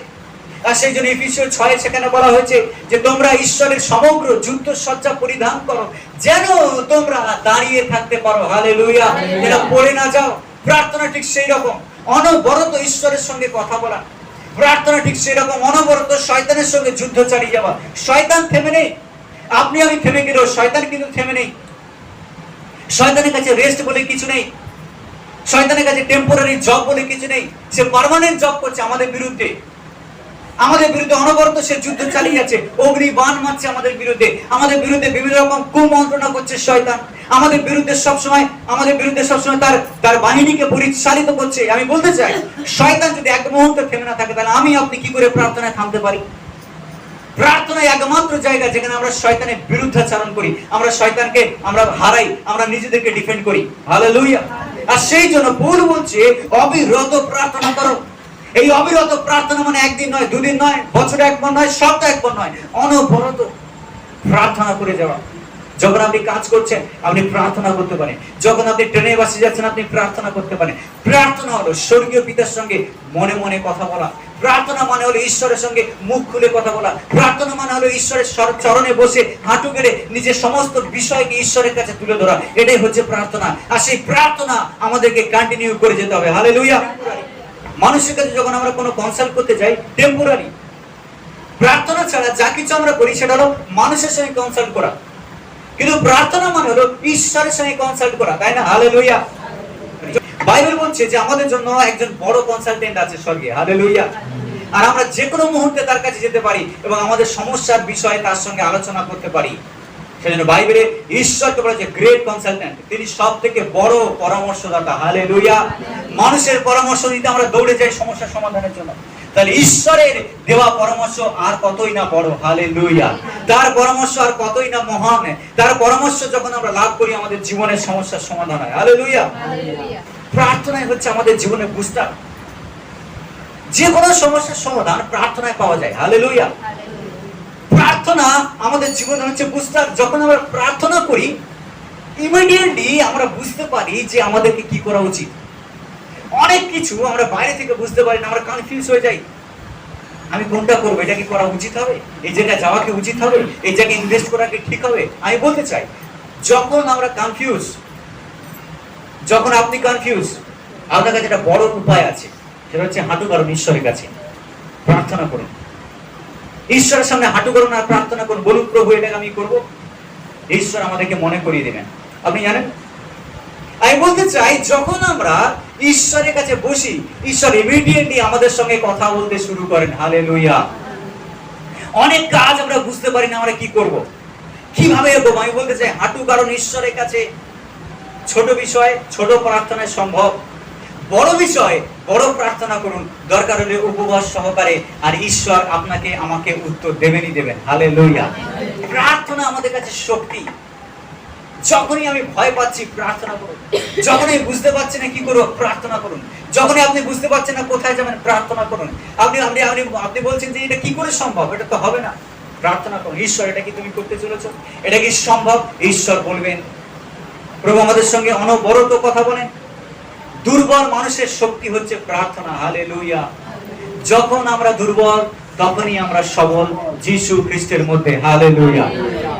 আর সেই জন্য এফেসীয় 6 সেখানে বলা হয়েছে যে তোমরা ঈশ্বরের সমগ্র যুদ্ধ সজ্জা পরিধান করো যেন তোমরা দাঁড়িয়ে থাকতে পারো। হালেলুয়া। যেটা পড়ে না যাও। প্রার্থনা ঠিক সেই রকম, অনবরত ঈশ্বরের সঙ্গে কথা বলা। প্রার্থনা ঠিক সেই রকম, অনবরত শয়তানের সঙ্গে যুদ্ধ চালিয়ে যাওয়া। শয়তান থেমে নেই, আপনি আমি থেমে গেলেও শয়তান কিন্তু থেমে নেই। শয়তানের কাছে রেস্ট বলে কিছু নেই, শয়তানের কাছে টেম্পোরারি জব বলে কিছু নেই। সে পার্মানেন্ট জব করছে আমাদের বিরুদ্ধে, অনবরত সে যুদ্ধ চালিয়ে যাচ্ছে, অগ্নি বাণ মারছে আমাদের বিরুদ্ধে বিভিন্ন রকম কুমন্ত্রণা করছে শয়তান আমাদের বিরুদ্ধে সবসময় তার বাহিনীকে পরিচালিত করছে। আমি বলতে চাই শয়তান যদি এক মুহূর্তে থেমে না থাকে, তাহলে আমি আপনি কি করে প্রার্থনায় থামতে পারি? প্রার্থনায় একমাত্র জায়গা যেখানে আমরা শয়তানের বিরুদ্ধাচরণ করি, আমরা শয়তানকে আমরা হারাই, আমরা নিজেদেরকে ডিফেন্ড করি। হালেলুয়া। আর সেই জন্য পৌল বলছে অবিরত প্রার্থনা করো। এই অবিরত প্রার্থনা মানে একদিন নয়, দুদিন নয়, বছরে একবার নয়, সপ্তাহে একবার নয়, অনবরত প্রার্থনা করে যাওয়া। যখন আপনি কাজ করছেন আপনি প্রার্থনা করতে পারেন, যখন আপনি ট্রেনে বাসে যাচ্ছেন আপনি প্রার্থনা করতে পারেন। প্রার্থনা হলো স্বর্গীয় পিতার সঙ্গে মনে মনে কথা বলা। প্রার্থনা মানে হলো ঈশ্বরের সঙ্গে মুখ খুলে কথা বলা। প্রার্থনা মানে হলো ঈশ্বরের চরণে বসে হাঁটু গেড়ে নিজের সমস্ত বিষয়কে ঈশ্বরের কাছে তুলে ধরা। এটাই হচ্ছে প্রার্থনা। আর সেই প্রার্থনা আমাদেরকে কন্টিনিউ করে যেতে হবে। হালেলুয়া। মানুষের কাছে যখন আমরা কোনো কনসাল্ট করতে যাই, টেম্পোরারি। প্রার্থনা ছাড়া যা কিছু আমরা করি সেটা হলো মানুষের সঙ্গে কনসাল্ট করা, কিন্তু প্রার্থনা মানে হলো ঈশ্বরের সঙ্গে কনসাল্ট করা, তাই না? হালেলুয়া। বাইবেল বলছে যে আমাদের জন্য একজন বড় কনসালটেন্ট আছে স্বর্গে। হালেলুয়া। আর আমরা যে কোনো মুহূর্তে তার কাছে যেতে পারি এবং আমাদের সমস্যার বিষয়ে তার সঙ্গে আলোচনা করতে পারি। সেজন্য বাইবেলে ঈশ্বরকে বলা হয়েছে গ্রেট কনসালটেন্ট, তিনি সবথেকে বড় পরামর্শদাতা। হালেলুয়া। মানুষের পরামর্শ নিতে আমরা দৌড়ে যাই সমস্যা সমাধানের জন্য, তাহলে ঈশ্বরের দেওয়া পরামর্শ আর কতই না বড়। হালেলুয়া। তার পরামর্শ আর কতই না মহান। তার পরামর্শ যখন আমরা লাভ করি আমাদের জীবনের সমস্যার সমাধান হয়। হালেলুয়া। প্রার্থনাই হচ্ছে আমাদের জীবনের বুস্টার। যে কোনো সমস্যার সমাধান প্রার্থনায় পাওয়া যায়। হালেলুয়া। প্রার্থনা আমাদের জীবনে হচ্ছে বুস্টার। যখন আমরা প্রার্থনা করি ইমিডিয়েটলি আমরা বুঝতে পারি যে আমাদেরকে কি করা উচিত। অনেক কিছু আমরা বাইরে থেকে বুঝতে পারি না, আমরা কনফিউজ হয়ে যাই। আমি কোনটা করবো, এটা কি করা উচিত হবে, এই জায়গায় যাওয়া কি উচিত হবে, এই জায়গায় ইনভেস্ট করা কি ঠিক হবে? আমি বলতে চাই যখন আমরা কনফিউজ, যখন আপনি কনফিউজ, আপনার কাছে একটা বড় উপায় আছে, সেটা হচ্ছে হাঁটু কারণ ঈশ্বরের কাছে প্রার্থনা করুন। ঈশ্বরের সামনে হাঁটু করুন আর প্রার্থনা করুন, বলুন প্রভু এটাকে আমি করবো। ঈশ্বর আমাদেরকে মনে করিয়ে দেবেন। আপনি জানেন, আমি বলতে চাই যখন আমরা ঈশ্বরের কাছে বসি, ঈশ্বর ইমিডিয়েটলি আমাদের সঙ্গে কথা বলতে শুরু করেন। হালেলুয়া। অনেক কাজ আমরা বুঝতে পারি না আমরা কি করব, কিভাবে এগোবো। আমি বলতে চাই হাঁটু কারণ ঈশ্বরের কাছে। ছোট বিষয় ছোট প্রার্থনায় সম্ভব, বড় বিষয় বড় প্রার্থনা করুন, দরকার হলে উপবাস সহকারে, আর ঈশ্বর আপনাকে আমাকে উত্তর দেবেনই দেবেন। হালেলুয়া। প্রার্থনা আমাদের কাছে শক্তি। যখনই আমি ভয় পাচ্ছি প্রার্থনা করুন, যখনই বুঝতে পারছি না কি করবো প্রার্থনা করুন, যখনই আপনি বুঝতে পারছেন না কোথায় যাবেন প্রার্থনা করুন। আপনি বলছেন যে এটা কি করে সম্ভব, এটা তো হবে না, প্রার্থনা করুন। ঈশ্বর এটা কি তুমি করতে চলেছো, এটা কি সম্ভব? ঈশ্বর বলবেন। প্রভু আমাদের সঙ্গে অনবরত কথা বলেন। দুর্বল মানুষের শক্তি হচ্ছে প্রার্থনা। হালেলুয়া। যখন আমরা দুর্বল তখনই আমরা সবল যীশু খ্রিস্টের মধ্যে। হালেলুয়া।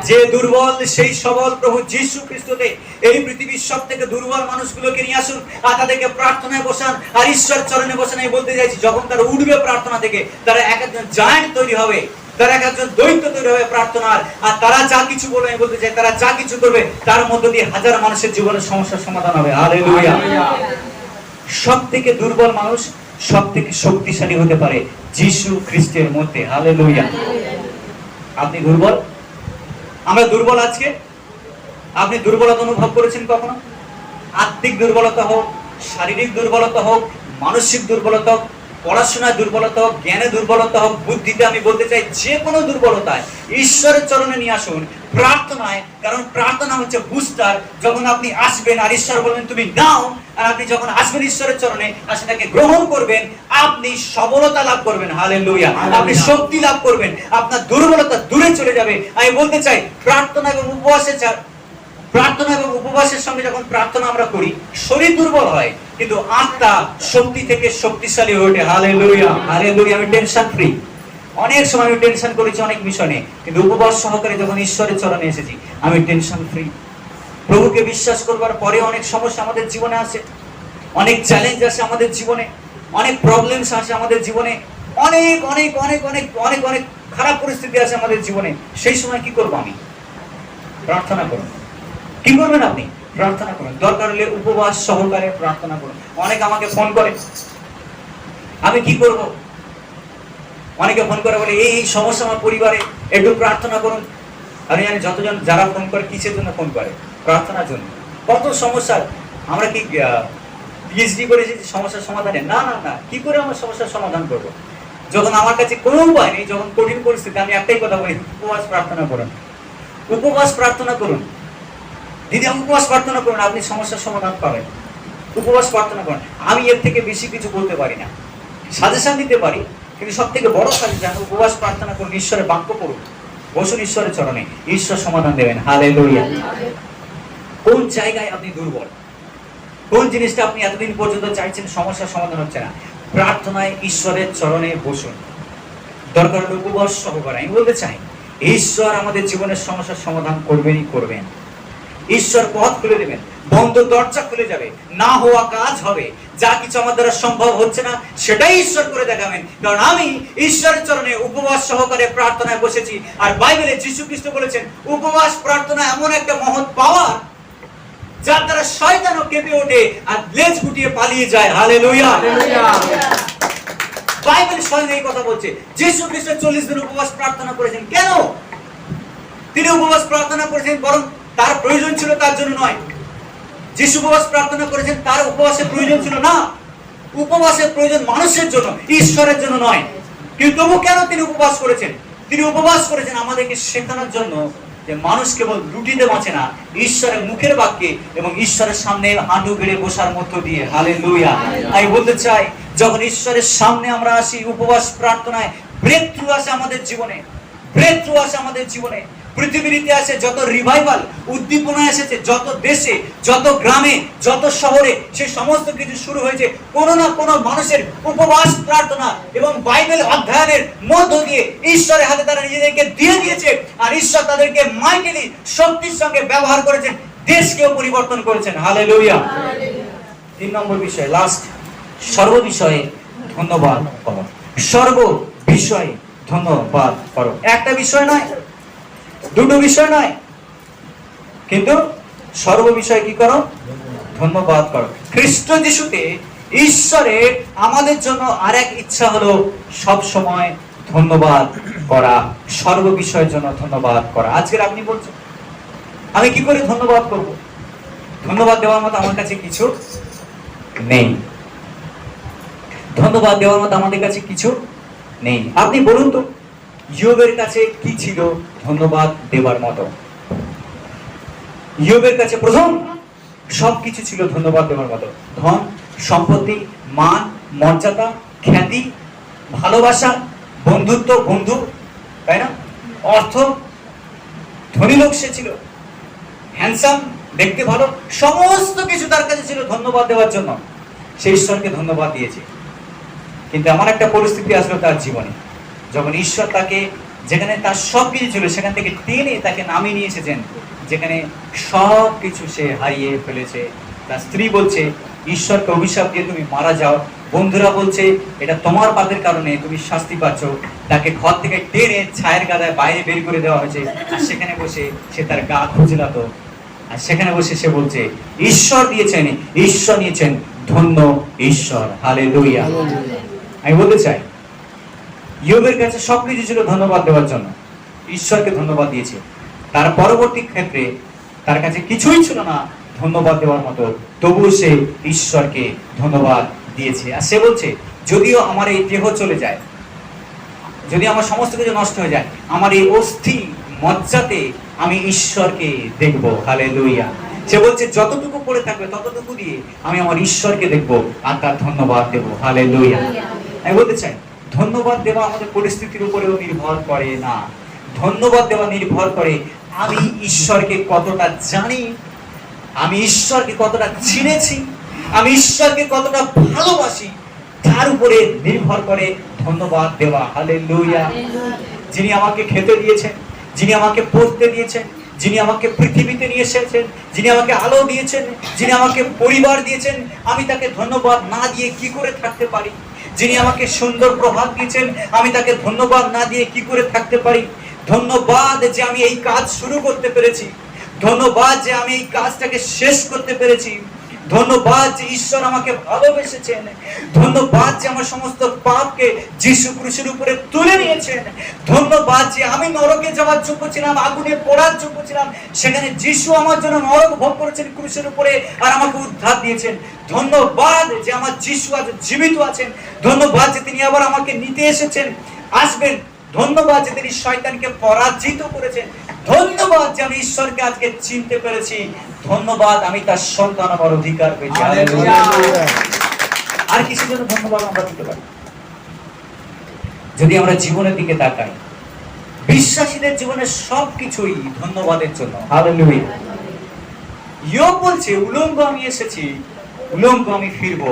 যে দুর্বল সেই সবল প্রভু যীশু খ্রিস্টতে। এই পৃথিবীর সব থেকে দুর্বল মানুষগুলোকে নিয়ে আসুন আর তাদেরকে প্রার্থনায় বসান আর ঈশ্বর চরণে বসান। আমি বলতে চাইছি, যখন তারা উঠবে প্রার্থনা থেকে, তারা এক একজন জায়ান্ট তৈরি হবে, তারা এক একজন দৈত্য তৈরি হবে প্রার্থনার। আর তারা যা কিছু বলবে, আমি বলতে চাই, তারা যা কিছু করবে তার মধ্য দিয়ে হাজার মানুষের জীবনের সমস্যার সমাধান হবে। হালেলুয়া। সব থেকে দুর্বল মানুষ সব থেকে শক্তিশালী হতে পারে যীশু খ্রিস্টের মধ্যে। হালেলুয়া। আপনি দুর্বল, আমরা দুর্বল। আজকে আপনি দুর্বলতা অনুভব করেছেন কখনো? আত্মিক দুর্বলতা হোক, শারীরিক দুর্বলতা হোক, মানসিক দুর্বলতা হোক, পড়াশোনায় দুর্বলতা হোক, জ্ঞানে দুর্বলতা হোক, বুদ্ধিতে, আমি বলতে চাই যে কোনো দুর্বলতায় ঈশ্বরের চরণে নিয়ে আসুন প্রার্থনায়। কারণ প্রার্থনা হচ্ছে বুস্টার। যখন আপনি আসবেন আর ঈশ্বর বলবেন তুমি নাও, আর আপনি যখন আসবেন ঈশ্বরের চরণে আর সেটাকে গ্রহণ করবেন, আপনি সবলতা লাভ করবেন। হালেলুয়া। আপনি শক্তি লাভ করবেন, আপনার দুর্বলতা দূরে চলে যাবে। আমি বলতে চাই, প্রার্থনা এবং উপবাসের সঙ্গে যখন প্রার্থনা আমরা করি, শরীর দুর্বল হয় কিন্তু আত্মা শক্তি থেকে শক্তিশালী হয়ে ওঠে। হালেলুয়া। হালেলুয়া। আমি টেনশন ফ্রি। অনেক সময় আমি টেনশন করেছি অনেক মিশনে, কিন্তু উপবাস সহকারে যখন ঈশ্বরের চরণে এসেছি আমি টেনশন ফ্রি। প্রভুকে বিশ্বাস করবার পরে অনেক সমস্যা আমাদের জীবনে আসে, অনেক চ্যালেঞ্জ আসে আমাদের জীবনে, অনেক প্রবলেমস আসে আমাদের জীবনে, অনেক অনেক অনেক অনেক অনেক অনেক খারাপ পরিস্থিতি আসে আমাদের জীবনে। সেই সময় কি করবো? আমি প্রার্থনা করবো। কি করবেন আপনি? প্রার্থনা করুন। দরকার হলে উপবাস সহকারে প্রার্থনা করুন। অনেকে আমাকে ফোন করে, আমি কি করব? অনেকে ফোন করে বলে এই সমস্যা আমার পরিবারে, একটু প্রার্থনা করুন। আমি জানি যতজন যারা ফোন করে কিসের জন্য ফোন করে? প্রার্থনার জন্য। কত সমস্যা। আমরা কি পিএইচডি করেছি সমস্যার সমাধানে? না না না। কি করে আমার সমস্যার সমাধান করব? যখন আমার কাছে কোনো উপায় নেই, যখন কঠিন পরিস্থিতি, আমি একটাই কথা বলি, উপবাস প্রার্থনা করুন। উপবাস প্রার্থনা করুন। দিদি উপবাস প্রার্থনা করুন, আপনি সমস্যার সমাধান পাবেন। উপবাস প্রার্থনা করুন। আমি এর থেকে বেশি কিছু বলতে পারি না, সাজেশন দিতে পারি, কিন্তু সব থেকে বড় সাজেশন উপবাস প্রার্থনা করুন, ঈশ্বরের বাক্য পড়ুন, বসুন ঈশ্বরের চরণে, ঈশ্বর সমাধান দেবেন। হালেলুয়া। কোন জায়গায় আপনি দুর্বল? কোন জিনিসটা আপনি এতদিন পর্যন্ত চাইছেন সমস্যার সমাধান হচ্ছে না? প্রার্থনায় ঈশ্বরের চরণে বসুন। দরকার হলে উপবাস সহকারে। আমি বলতে চাই, ঈশ্বর আমাদের জীবনের সমস্যার সমাধান করবেনই করবেন। ঈশ্বর পথ খুলে দেবেন, বন্ধ দরজা খুলে যাবে, না হওয়া কাজ হবে। যা কিছু আমার দ্বারা সম্ভব হচ্ছে না সেটাই ঈশ্বর করে দেখাবেন। কারণ আমি ঈশ্বরের চরণে উপবাস সহকারে প্রার্থনায় বসেছি। আর বাইবেলে যীশু খ্রিস্ট বলেছেন, উপবাস প্রার্থনা এমন একটা মহৎ পাওয়ার যার দ্বারা শয়তানও কেঁপে ওঠে আর লেজ গুটিয়ে পালিয়ে যায়। হালেলুয়া। বাইবেল স্বয়ং এই কথা বলছে। যীশু খ্রিস্ট 40 দিন উপবাস প্রার্থনা করেছেন। কেন তিনি উপবাস প্রার্থনা করেছেন? বরং তার প্রয়োজন ছিল তার জন্য নয়। যিশু উপবাস প্রার্থনা করেছেন, তার উপবাসের প্রয়োজন ছিল না। উপবাসের প্রয়োজন মানুষের জন্য, ঈশ্বরের জন্য নয়। কিন্তু তবু কেন তিনি উপবাস করেছেন? তিনি উপবাস করেছেন আমাদেরকে শেখানোর জন্য যে মানুষ কেবল রুটিতে বাঁচে না, ঈশ্বরের মুখের বাক্যে এবং ঈশ্বরের সামনে হাঁটু গেড়ে বসার মধ্য দিয়ে। হালেলুয়া। আমি বলতে চাই, যখন ঈশ্বরের সামনে আমরা আসি উপবাস প্রার্থনায়, ব্রেক থ্রু আসে আমাদের জীবনে, ব্রেক থ্রু আসে আমাদের জীবনে। পৃথিবীর ইতিহাসে যত রিভাইভাল, উদ্দীপনা এসেছে, যত দেশে, যত গ্রামে, যত শহরে, সে সমস্ত কিছু শুরু হয়েছে কোনো না কোনো মানুষের উপবাস প্রার্থনা এবং বাইবেল অধ্যয়নের মধ্য দিয়ে। ঈশ্বরের হাতে তারা নিজেদেরকে দিয়ে দিয়েছে আর ঈশ্বর তাদেরকে মাইটিলি শক্তির সঙ্গে ব্যবহার করেছেন, দেশকেও পরিবর্তন করেছেন। হালেলুয়া। 3 নম্বর বিষয়, লাস্ট, সর্ব বিষয়ে ধন্যবাদ করো। সর্ব বিষয়ে ধন্যবাদ করো। একটা বিষয় নয়, দুটো বিষয় নয়, কিন্তু সর্ব বিষয়ে কি করো? ধন্যবাদ করো। খ্রিস্ট যিশুতে ঈশ্বরের আমাদের জন্য আরেক ইচ্ছা হলো সব সময় ধন্যবাদ করা, সর্ব বিষয়ের জন্য ধন্যবাদ করা। আজকের আপনি বলছেন আমি কি করে ধন্যবাদ করব? ধন্যবাদ দেওয়ার মতো আমার কাছে কিছু নেই। ধন্যবাদ দেওয়ার মতো আমাদের কাছে কিছু নেই। আপনি বলুন তো, ইয়োবের কাছে কি ছিল ধন্যবাদ দেবার মতো? ইয়োবের কাছে প্রথম সবকিছু ছিল ধন্যবাদ দেওয়ার মতো। ধন সম্পত্তি, মান মর্যাদা, খ্যাতি, ভালোবাসা, বন্ধুত্ব, বন্ধু, তাই না, অর্থ, ধনী লোক সে ছিল, হ্যান্ডসাম, দেখতে ভালো, সমস্ত কিছু তার কাছে ছিল ধন্যবাদ দেওয়ার জন্য। সেই ঈশ্বরকে ধন্যবাদ দিয়েছে। কিন্তু এমন একটা পরিস্থিতি আসলো তার জীবনে, যখন ঈশ্বর তাকে, যেখানে তার সব কিছু ছিল, সেখান থেকে টেনে তাকে নামিয়ে নিয়ে এসেছেন, যেখানে সব কিছু সে হারিয়ে ফেলেছে। তার স্ত্রী বলছে ঈশ্বরকে অভিশাপ দিয়ে তুমি মারা যাও, বন্ধুরা বলছে এটা তোমার পাপের কারণে তুমি শাস্তি পাচ্ছ। তাকে ঘর থেকে টেনে ছায়ের গাদায় বাইরে বের করে দেওয়া হয়েছে, আর সেখানে বসে সে তার গা খুঁজলাত, আর সেখানে বসে সে বলছে ঈশ্বর দিয়েছেন, ঈশ্বর নিয়েছেন, ধন্য ঈশ্বর, হালেলুয়া। আমি বলতে চাই ইয়োবের কাছে সবকিছু ছিল ধন্যবাদ দেওয়ার জন্য, ঈশ্বরকে ধন্যবাদ দিয়েছে। তার পরবর্তী ক্ষেত্রে তার কাছে কিছুই ছিল না ধন্যবাদ দেওয়ার মতো, তবুও সে ঈশ্বরকে ধন্যবাদ দিয়েছে। আর সে বলছে যদিও আমার এই দেহ চলে যায়, যদি আমার সমস্ত কিছু নষ্ট হয়ে যায়, আমার এই অস্থি মজ্জাতে আমি ঈশ্বরকে দেখব, হালেলুয়া। সে বলছে যতটুকু পড়ে থাকবে ততটুকু দিয়ে আমি আমার ঈশ্বরকে দেখব আর তার ধন্যবাদ দেব, হালেলুয়া। আমি বলতে চাই ধন্যবাদ দেওয়া আমাদের পরিস্থিতির উপরেও নির্ভর করে না, ধন্যবাদ দেওয়া নির্ভর করে আমি ঈশ্বরকে কতটা জানি, আমি ঈশ্বরকে কতটা চিনেছি, আমি ঈশ্বরকে কতটা ভালোবাসি, তার উপরে নির্ভর করে ধন্যবাদ দেওয়া, হালেলুয়া। যিনি আমাকে খেতে দিয়েছেন, যিনি আমাকে পড়তে দিয়েছেন, যিনি আমাকে পৃথিবীতে নিয়ে এসেছেন, যিনি আমাকে আলো দিয়েছেন, যিনি আমাকে পরিবার দিয়েছেন, আমি তাকে ধন্যবাদ না দিয়ে কি করে থাকতে পারি? যিনি আমাকে সুন্দর প্রভাত দিয়েছেন, আমি তাকে ধন্যবাদ না দিয়ে কি করে থাকতে পারি? ধন্যবাদ যে আমি এই কাজ শুরু করতে পেরেছি, ধন্যবাদ যে আমি এই কাজটাকে শেষ করতে পেরেছি, ধন্যবাদ যে ঈশ্বর আমাকে ভালোবেসেছেন, ধন্যবাদ যে আমার সমস্ত পাপকে যিশু ক্রুশের উপরে তুলে নিয়েছেন, ধন্যবাদ যে আমি নরকে যাওয়ার যোগ্য ছিলাম, আগুনে পোড়ার যোগ্য ছিলাম, সেখানে যিশু আমার জন্য নরক ভোগ করেছেন ক্রুশের উপরে আর আমাকে উদ্ধার দিয়েছেন। ধন্যবাদ যে আমার যিশু আজ জীবিত আছেন, ধন্যবাদ যে তিনি আবার আমাকে নিতে এসেছেন, আসবেন, ধন্যবাদ যে তিনি শয়তানকে পরাজিত করেছেন, ধন্যবাদ যে আমি ঈশ্বরকে আজকে চিনতে পেরেছি, ধন্যবাদ আমি তার সন্তান হওয়ার অধিকার পেয়েছি। আর কিছু জন্য ধন্যবাদ আমরা দিতে পারি? যদি আমরা জীবনের দিকে তাকাই, বিশ্বাসীদের জীবনের সবকিছুই ধন্যবাদের জন্য, হালেলুয়া। ইয়োব বলছে উলঙ্গ আমি এসেছি, উলঙ্গ আমি ফিরবো,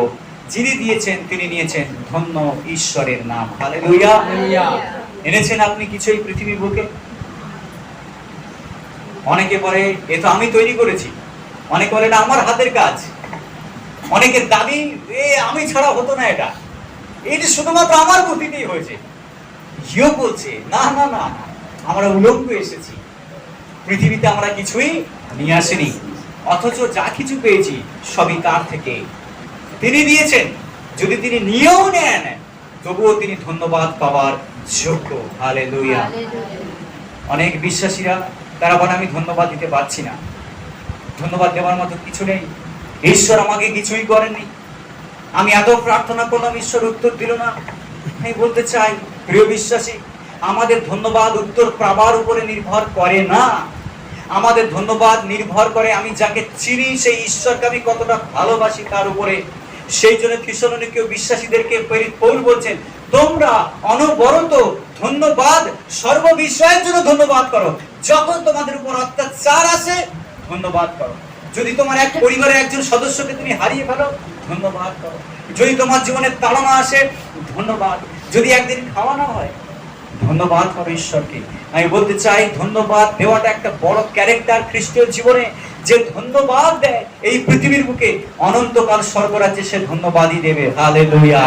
যিনি দিয়েছেন তিনি নিয়েছেন, ধন্য ঈশ্বরের নাম, হালেলুয়া। এনেছেন আপনি কিছু এই পৃথিবীর বুকে? অনেকে বলে এ তো আমি তৈরি করেছি, অনেকে বলে না আমার হাতের কাজ, অনেকের দাবি আমি ছাড়া হতো না, এটা শুধুমাত্র আমার গতিতেই হয়েছে। ইয়োব বলছে না না না, আমরা উলঙ্গ এসেছি, পৃথিবীতে আমরা কিছুই নিয়ে আসিনি, অথচ যা কিছু পেয়েছি সবই তার থেকে, তিনি দিয়েছেন। যদি তিনি নিয়েও নেন তবুও তিনি ধন্যবাদ পাওয়ার যোগ্য, হালেলুয়া। অনেক বিশ্বাসীরা তারা বলে আমি ধন্যবাদ দিতে পারছি না, ধন্যবাদ দেওয়ার মতো কিছু নেই, ঈশ্বর আমাকে কিছুই করেননি, আমি এত প্রার্থনা করলাম ঈশ্বর উত্তর দিল না। আমি বলতে চাই প্রিয় বিশ্বাসী, আমাদের ধন্যবাদ উত্তর পাবার উপরে নির্ভর করে না, আমাদের ধন্যবাদ নির্ভর করে আমি যাকে চিনি সেই ঈশ্বরকে আমি কতটা ভালোবাসি তার উপরে। সেই জন্য থিসলনিকীয় বিশ্বাসীদেরকে প্রেরিত পৌল বলছেন তোমরা অনবরত ধন্যবাদ সর্ববিষয়ের জন্য ধন্যবাদ করো, যখন তোমাদের উপর অত্যাচার আসে ধন্যবাদ করো, যদি তোমার এক পরিবারের একজন সদস্যকে তুমি হারিয়ে ফেলো ধন্যবাদ করো, যদি তোমার জীবনে তাড়না আসে ধন্যবাদ, যদি একদিন খাওয়া না হয় ধন্যবাদ করো ঈশ্বরকে। আমি বলতে চাই ধন্যবাদ দেওয়াটা একটা বড় ক্যারেক্টার খ্রিস্টীয় জীবনে, যে ধন্যবাদ দেয় এই পৃথিবীর বুকে অনন্তকাল স্বর্গরাজ্যে সে ধন্যবাদই দেবে, হালেলুয়া।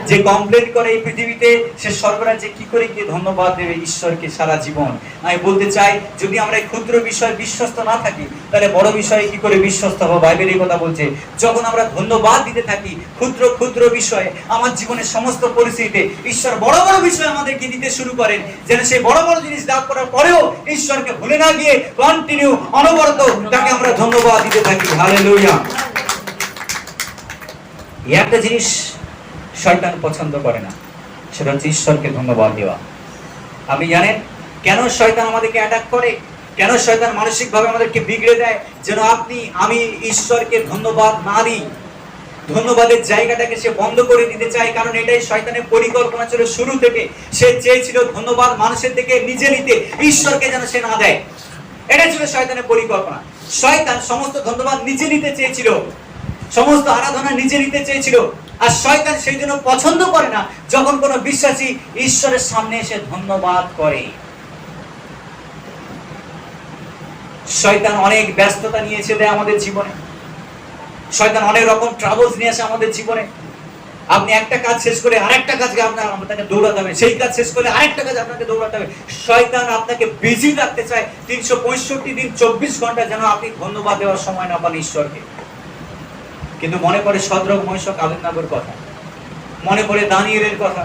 যে কমপ্লেন করে এই পৃথিবীতে সে স্বর্গরাজ্যে কি করে গিয়ে ধন্যবাদ দেবে ঈশ্বরকে সারা জীবন। আমি বলতে চাই যদি আমরা এই ক্ষুদ্র বিষয়ে বিশ্বস্ত না থাকি তাহলে বড় বিষয়ে কি করে বিশ্বস্ত হবো? বাইবেল এই কথা বলছে যখন আমরা ধন্যবাদ দিতে থাকি ক্ষুদ্র ক্ষুদ্র বিষয়ে আমার জীবনের সমস্ত পরিস্থিতিতে ঈশ্বর বড় বড় বিষয় আমাদেরকে দিতে শুরু করেন, যেন সেই বড় বড় জিনিস লাভ করার পরেও ঈশ্বরকে ভুলে না গিয়ে কন্টিনিউ অনবরত তাকে আমরা ধন্যবাদ দিতে থাকি, হালেলুয়া। একটা জিনিস শয়তান পছন্দ করে না, সেটা হচ্ছে ঈশ্বরকে ধন্যবাদ দেওয়া। আপনি জানেন কেন শয়তান আমাদেরকে অ্যাটাক করে, কেন শয়তান মানসিকভাবে আমাদেরকে বিগড়ে দেয়? যেন আমি ঈশ্বরকে ধন্যবাদ না দিই, ধন্যবাদের জায়গাটাকে সে বন্ধ করে দিতে চায়। কারণ এটাই শয়তানের পরিকল্পনা ছিল শুরু থেকে, সে চেয়েছিল ধন্যবাদ মানুষের থেকে নিজে নিতে, ঈশ্বরকে যেন সে না দেয়। এটা ছিল শয়তানের পরিকল্পনা। শয়তান সমস্ত ধন্যবাদ নিজে নিতে চেয়েছিল, সমস্ত আরাধনা নিজে নিতে চেয়েছিল। আর শয়তান সেই জন্য পছন্দ করে না যখন কোনো বিশ্বাসী ঈশ্বরের সামনে এসে ধন্যবাদ করে। শয়তান অনেক ব্যস্ততা নিয়ে এসে দেয় আমাদের জীবনে, শয়তান অনেক রকম ট্রাবলস নিয়ে আসে আমাদের জীবনে। আপনি একটা কাজ শেষ করে আরেকটা কাজকে আপনাকে দৌড়াতে হবে, সেই কাজ শেষ করে আরেকটা কাজ আপনাকে দৌড়াতে হবে। শয়তান আপনাকে বিজি রাখতে চায় 365 দিন 24 ঘন্টা, যেন আপনি ধন্যবাদ দেওয়ার সময় না পান ঈশ্বরকে। কিন্তু মনে পড়ে শদ্রক মেশক আবেদনগোর কথা, মনে পড়ে দানিয়েলের কথা।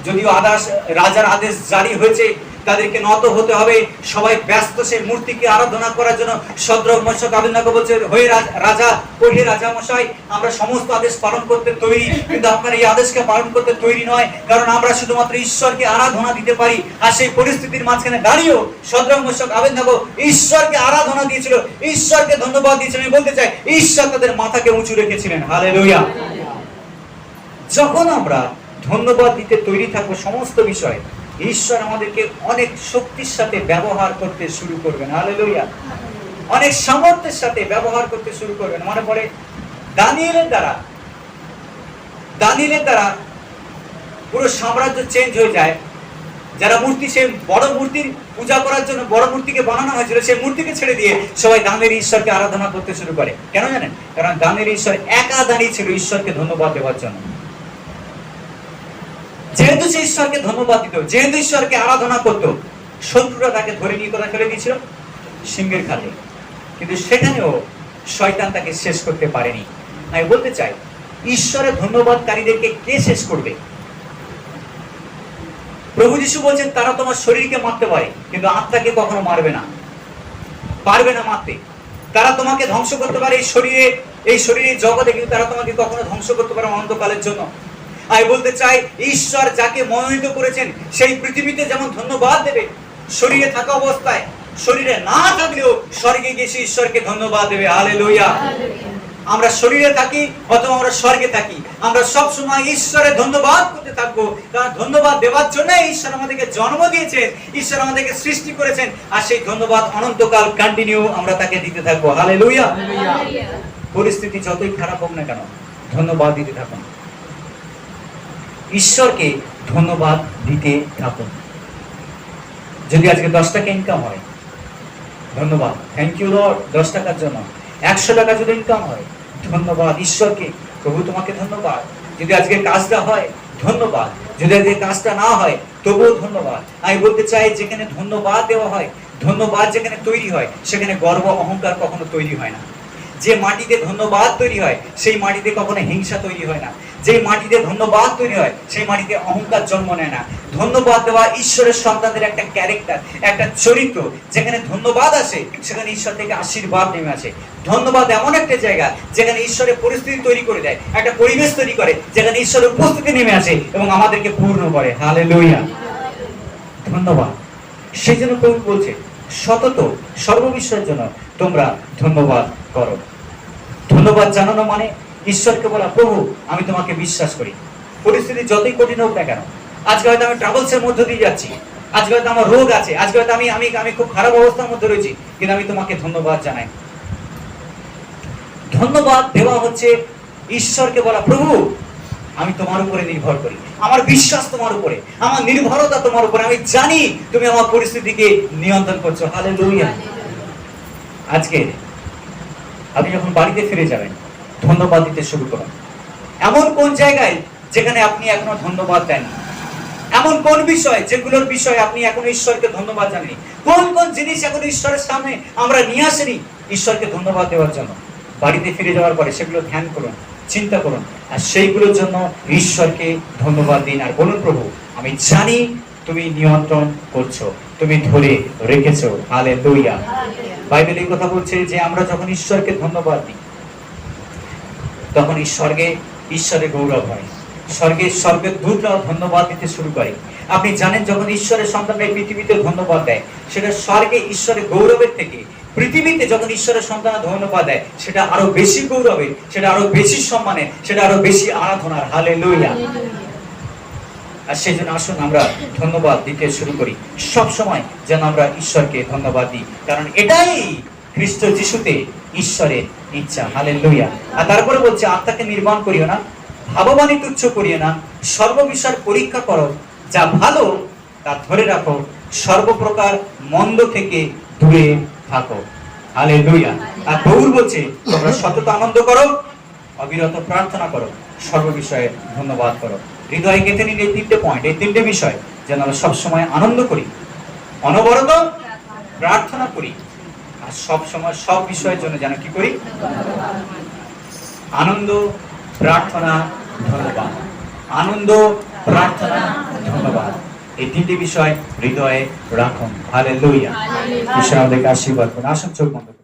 যদিও রাজার আদেশ জারি হয়েছে, তাদেরকে নত হতে হবে, সবাই ব্যস্ত সেই মূর্তিকে আরাধনা করার জন্য। শদ্রক মেশক আবেদনগো বলছে, হয়ে রাজা, ওহে রাজা মশাই, আমরা সমস্ত আদেশ পালন করতে তৈরি, কিন্তু আপনার এই আদেশকে পালন করতে তৈরি নয়, কারণ আমরা শুধুমাত্র ঈশ্বরকে আরাধনা দিতে পারি। আর সেই পরিস্থিতির মাঝখানে দাঁড়িয়েও শদ্রক মেশক আবেদনগো ঈশ্বরকে আরাধনা দিয়েছিল, ঈশ্বরকে ধন্যবাদ দিয়েছিল। আমি বলতে চাই, ঈশ্বর তাদের মাথাকে উঁচু রেখেছিলেন। হালেলুয়া। যখন আমরা ধন্যবাদ দিতে তৈরি থাকবো সমস্ত বিষয়, ঈশ্বর আমাদেরকে অনেক শক্তির সাথে ব্যবহার করতে শুরু করবেন। হালেলুয়া। অনেক সামর্থ্যের সাথে ব্যবহার করতে শুরু করবেন। মনে পড়ে দানিয়েলের দ্বারা পুরো সাম্রাজ্য চেঞ্জ হয়ে যায়। যারা মূর্তি, সেই বড় মূর্তির পূজা করার জন্য বড় মূর্তিকে বানানো হয়েছিল, সেই মূর্তিকে ছেড়ে দিয়ে সবাই দানের ঈশ্বরকে আরাধনা করতে শুরু করে। কেন জানেন? কারণ দানের ঈশ্বর একা দাঁড়িয়ে ছিল ঈশ্বরকে ধন্যবাদ দেওয়ার জন্য। যেহেতু সে ঈশ্বরকে ধন্যবাদ দিত, যেহেতু ঈশ্বরকে আরাধনা করত, শত্রুরা তাকে ধরে নিয়ে কোথায় ফেলে দিয়েছিল? সিংহের খালে। কিন্তু সেখানেও শয়তান তাকে শেষ করতে পারেনি। আমি বলতে চাই, ঈশ্বরের ধন্যবাদকারীদেরকে কে শেষ করবে? প্রভু যিশু বলছেন, তারা তোমার শরীরকে মারতে পারে, কিন্তু আত্মাকে কখনো মারবে না, পারবে না মারতে। তারা তোমাকে ধ্বংস করতে পারে এই শরীরে জগতে, কিন্তু তারা তোমাকে কখনো ধ্বংস করতে পারে অনন্তকালের জন্য। আমি বলতে চাই, ঈশ্বর যাকে মনোনীত করেছেন সেই পৃথিবীতে যেমন ধন্যবাদ দেবে, শরীরে থাকা অবস্থায়, শরীরে না থাকলেও স্বর্গে গিয়ে ঈশ্বরকে ধন্যবাদ দেবে। হালেলুয়া। আমরা শরীরে থাকি অথবা আমরা স্বর্গে থাকি, আমরা সব সময় ঈশ্বরের ধন্যবাদ করতে থাকবো। কারণ ধন্যবাদ দেওয়ার জন্য ঈশ্বর আমাদেরকে জন্ম দিয়েছেন, ঈশ্বর আমাদেরকে সৃষ্টি করেছেন, আর সেই ধন্যবাদ অনন্তকাল কন্টিনিউ আমরা তাকে দিতে থাকবো। হালেলুয়া। পরিস্থিতি যতই খারাপ হোক না কেন, ধন্যবাদ দিতে থাকুন, ঈশ্বরকে ধন্যবাদ দিতে থাকুন। যদি আজকে 10 টাকা ইনকাম হয়, ধন্যবাদ, থ্যাংক ইউ লর্ড 10 টাকার জন্য। 100 টাকা যদি ইনকাম হয়, ধন্যবাদ ঈশ্বরকে, প্রভু তোমাকে ধন্যবাদ। যদি আজকে কাজটা হয়, ধন্যবাদ। যদি আজকে কাজটা না হয়, তবুও ধন্যবাদ। আমি বলতে চাই, যেখানে ধন্যবাদ দেওয়া হয়, ধন্যবাদ যেখানে তৈরি হয়, সেখানে গর্ব অহংকার কখনো তৈরি হয় না। যে মাটিতে ধন্যবাদ তৈরি হয়, সেই মাটিতে কখনো হিংসা তৈরি হয় না। যে মাটিতে ধন্যবাদ তৈরি হয়, সেই মাটিতে অহংকার জন্ম নেয় না। ধন্যবাদ দেওয়া ঈশ্বরের সন্তানদের একটা ক্যারেক্টার, একটা চরিত্র। যেখানে ধন্যবাদ আসে, সেখানে ঈশ্বর থেকে আশীর্বাদ নেমে আসে। ধন্যবাদ এমন একটা জায়গা যেখানে ঈশ্বরের পরিস্থিতি তৈরি করে দেয়, একটা পরিবেশ তৈরি করে, যেখানে ঈশ্বরের উপস্থিতি নেমে আসে এবং আমাদেরকে পূর্ণ করে। হালেলুয়া। ধন্যবাদ। সেই জন্য প্রভু বলছে, সতত সর্ববিষয়ের জন্য তোমরা ধন্যবাদ করো। ধন্যবাদ জানানো মানে ঈশ্বরকে বলা, প্রভু আমি তোমাকে বিশ্বাস করি। পরিস্থিতি যতই কঠিন হোক না কেন, আজকে হয়তো আমি ট্রাভেলসের মধ্য দিয়ে যাচ্ছি, আজকে হয়তো আমার রোগ আছে, আজকে হয়তো আমি খুব খারাপ অবস্থার মধ্যে রয়েছি, কিন্তু আমি তোমাকে ধন্যবাদ জানাই। ধন্যবাদ দেওয়া হচ্ছে ঈশ্বরকে বলা, প্রভু আমি তোমার উপরে নির্ভর করি, আমার বিশ্বাস তোমার উপরে, আমার নির্ভরতা তোমার উপরে, আমি জানি তুমি আমার পরিস্থিতিকে নিয়ন্ত্রণ করছো। হালেলুয়া। আজকে আপনি যখন বাড়িতে ফিরে যাবেন, ধন্যবাদ দিতে শুরু করুন। এমন কোন জায়গায় যেখানে আপনি এখনো ধন্যবাদ দেন? এমন কোন বিষয়, যেগুলোর বিষয়ে আপনি এখনো ঈশ্বরকে ধন্যবাদ জানেন? কোন কোন জিনিস এখন ঈশ্বরের সামনে আমরা নিয়ে আসেনি ঈশ্বরকে ধন্যবাদ দেওয়ার জন্য? বাড়িতে ফিরে যাওয়ার পরে সেগুলো ধ্যান করুন, চিন্তা করুন, আর সেইগুলোর জন্য ঈশ্বরকে ধন্যবাদ দিন। আর বলুন, প্রভু আমি জানি তুমি নিয়ন্ত্রণ করছো, তুমি ধরে রেখেছো। হালেলুয়া। বাইবেল এই কথা বলছে যে আমরা যখন ঈশ্বরকে ধন্যবাদ দিই, তখন ঈশ্বরের গৌরব হয়। স্বর্গের দূতরাও ধন্যবাদ দিতে শুরু করে। আপনি জানেন, যখন ঈশ্বরের সন্তানরা এই পৃথিবীতে ধন্যবাদ দেয়, সেটা স্বর্গে ঈশ্বরের গৌরবের থেকে পৃথিবীতে যখন ঈশ্বরের সন্তানরা ধন্যবাদ দেয়, সেটা আরো বেশি গৌরবের, সেটা আরো বেশি সম্মানের, সেটা আরো বেশি আরাধনার। হালেলুয়া। আর সেই জন্য আসুন আমরা ধন্যবাদ দিতে শুরু করি। সব সময় যেন আমরা ঈশ্বরকে ধন্যবাদ দিই, কারণ এটাই খ্রিস্ট যিশুতে ঈশ্বরের ইচ্ছা। হালেলুয়া। আর তারপরে বলছে, আত্মাকে নির্মাণ করিও না, ভাববাণী তুচ্ছ করিয়ে না, সর্ববিষয় পরীক্ষা করো, যা ভালো তা ধরে রাখো, সর্বপ্রকার মন্দ থেকে দূরে থাকো। হালেলুয়া। আর পৌল বলছে তোমরা সতত আনন্দ করো, অবিরত প্রার্থনা করো, সর্ববিষয়ে ধন্যবাদ করো। হৃদয়ে গেঁথে নিন এই তিনটে পয়েন্ট, এই তিনটে বিষয় যেন আমরা সবসময় আনন্দ করি, অনবরত প্রার্থনা করি, আর সব সময় সব বিষয়ের জন্য যেন কি করি? আনন্দ, প্রার্থনা, ধন্যবাদ। আনন্দ, প্রার্থনা, ধন্যবাদ, এই তিনটি বিষয় হৃদয়ে রাখুন। হালেলুয়া। ঈশ্বর আমাদেরকে আশীর্বাদ করুন। আসুন চোখ বন্ধ করুন।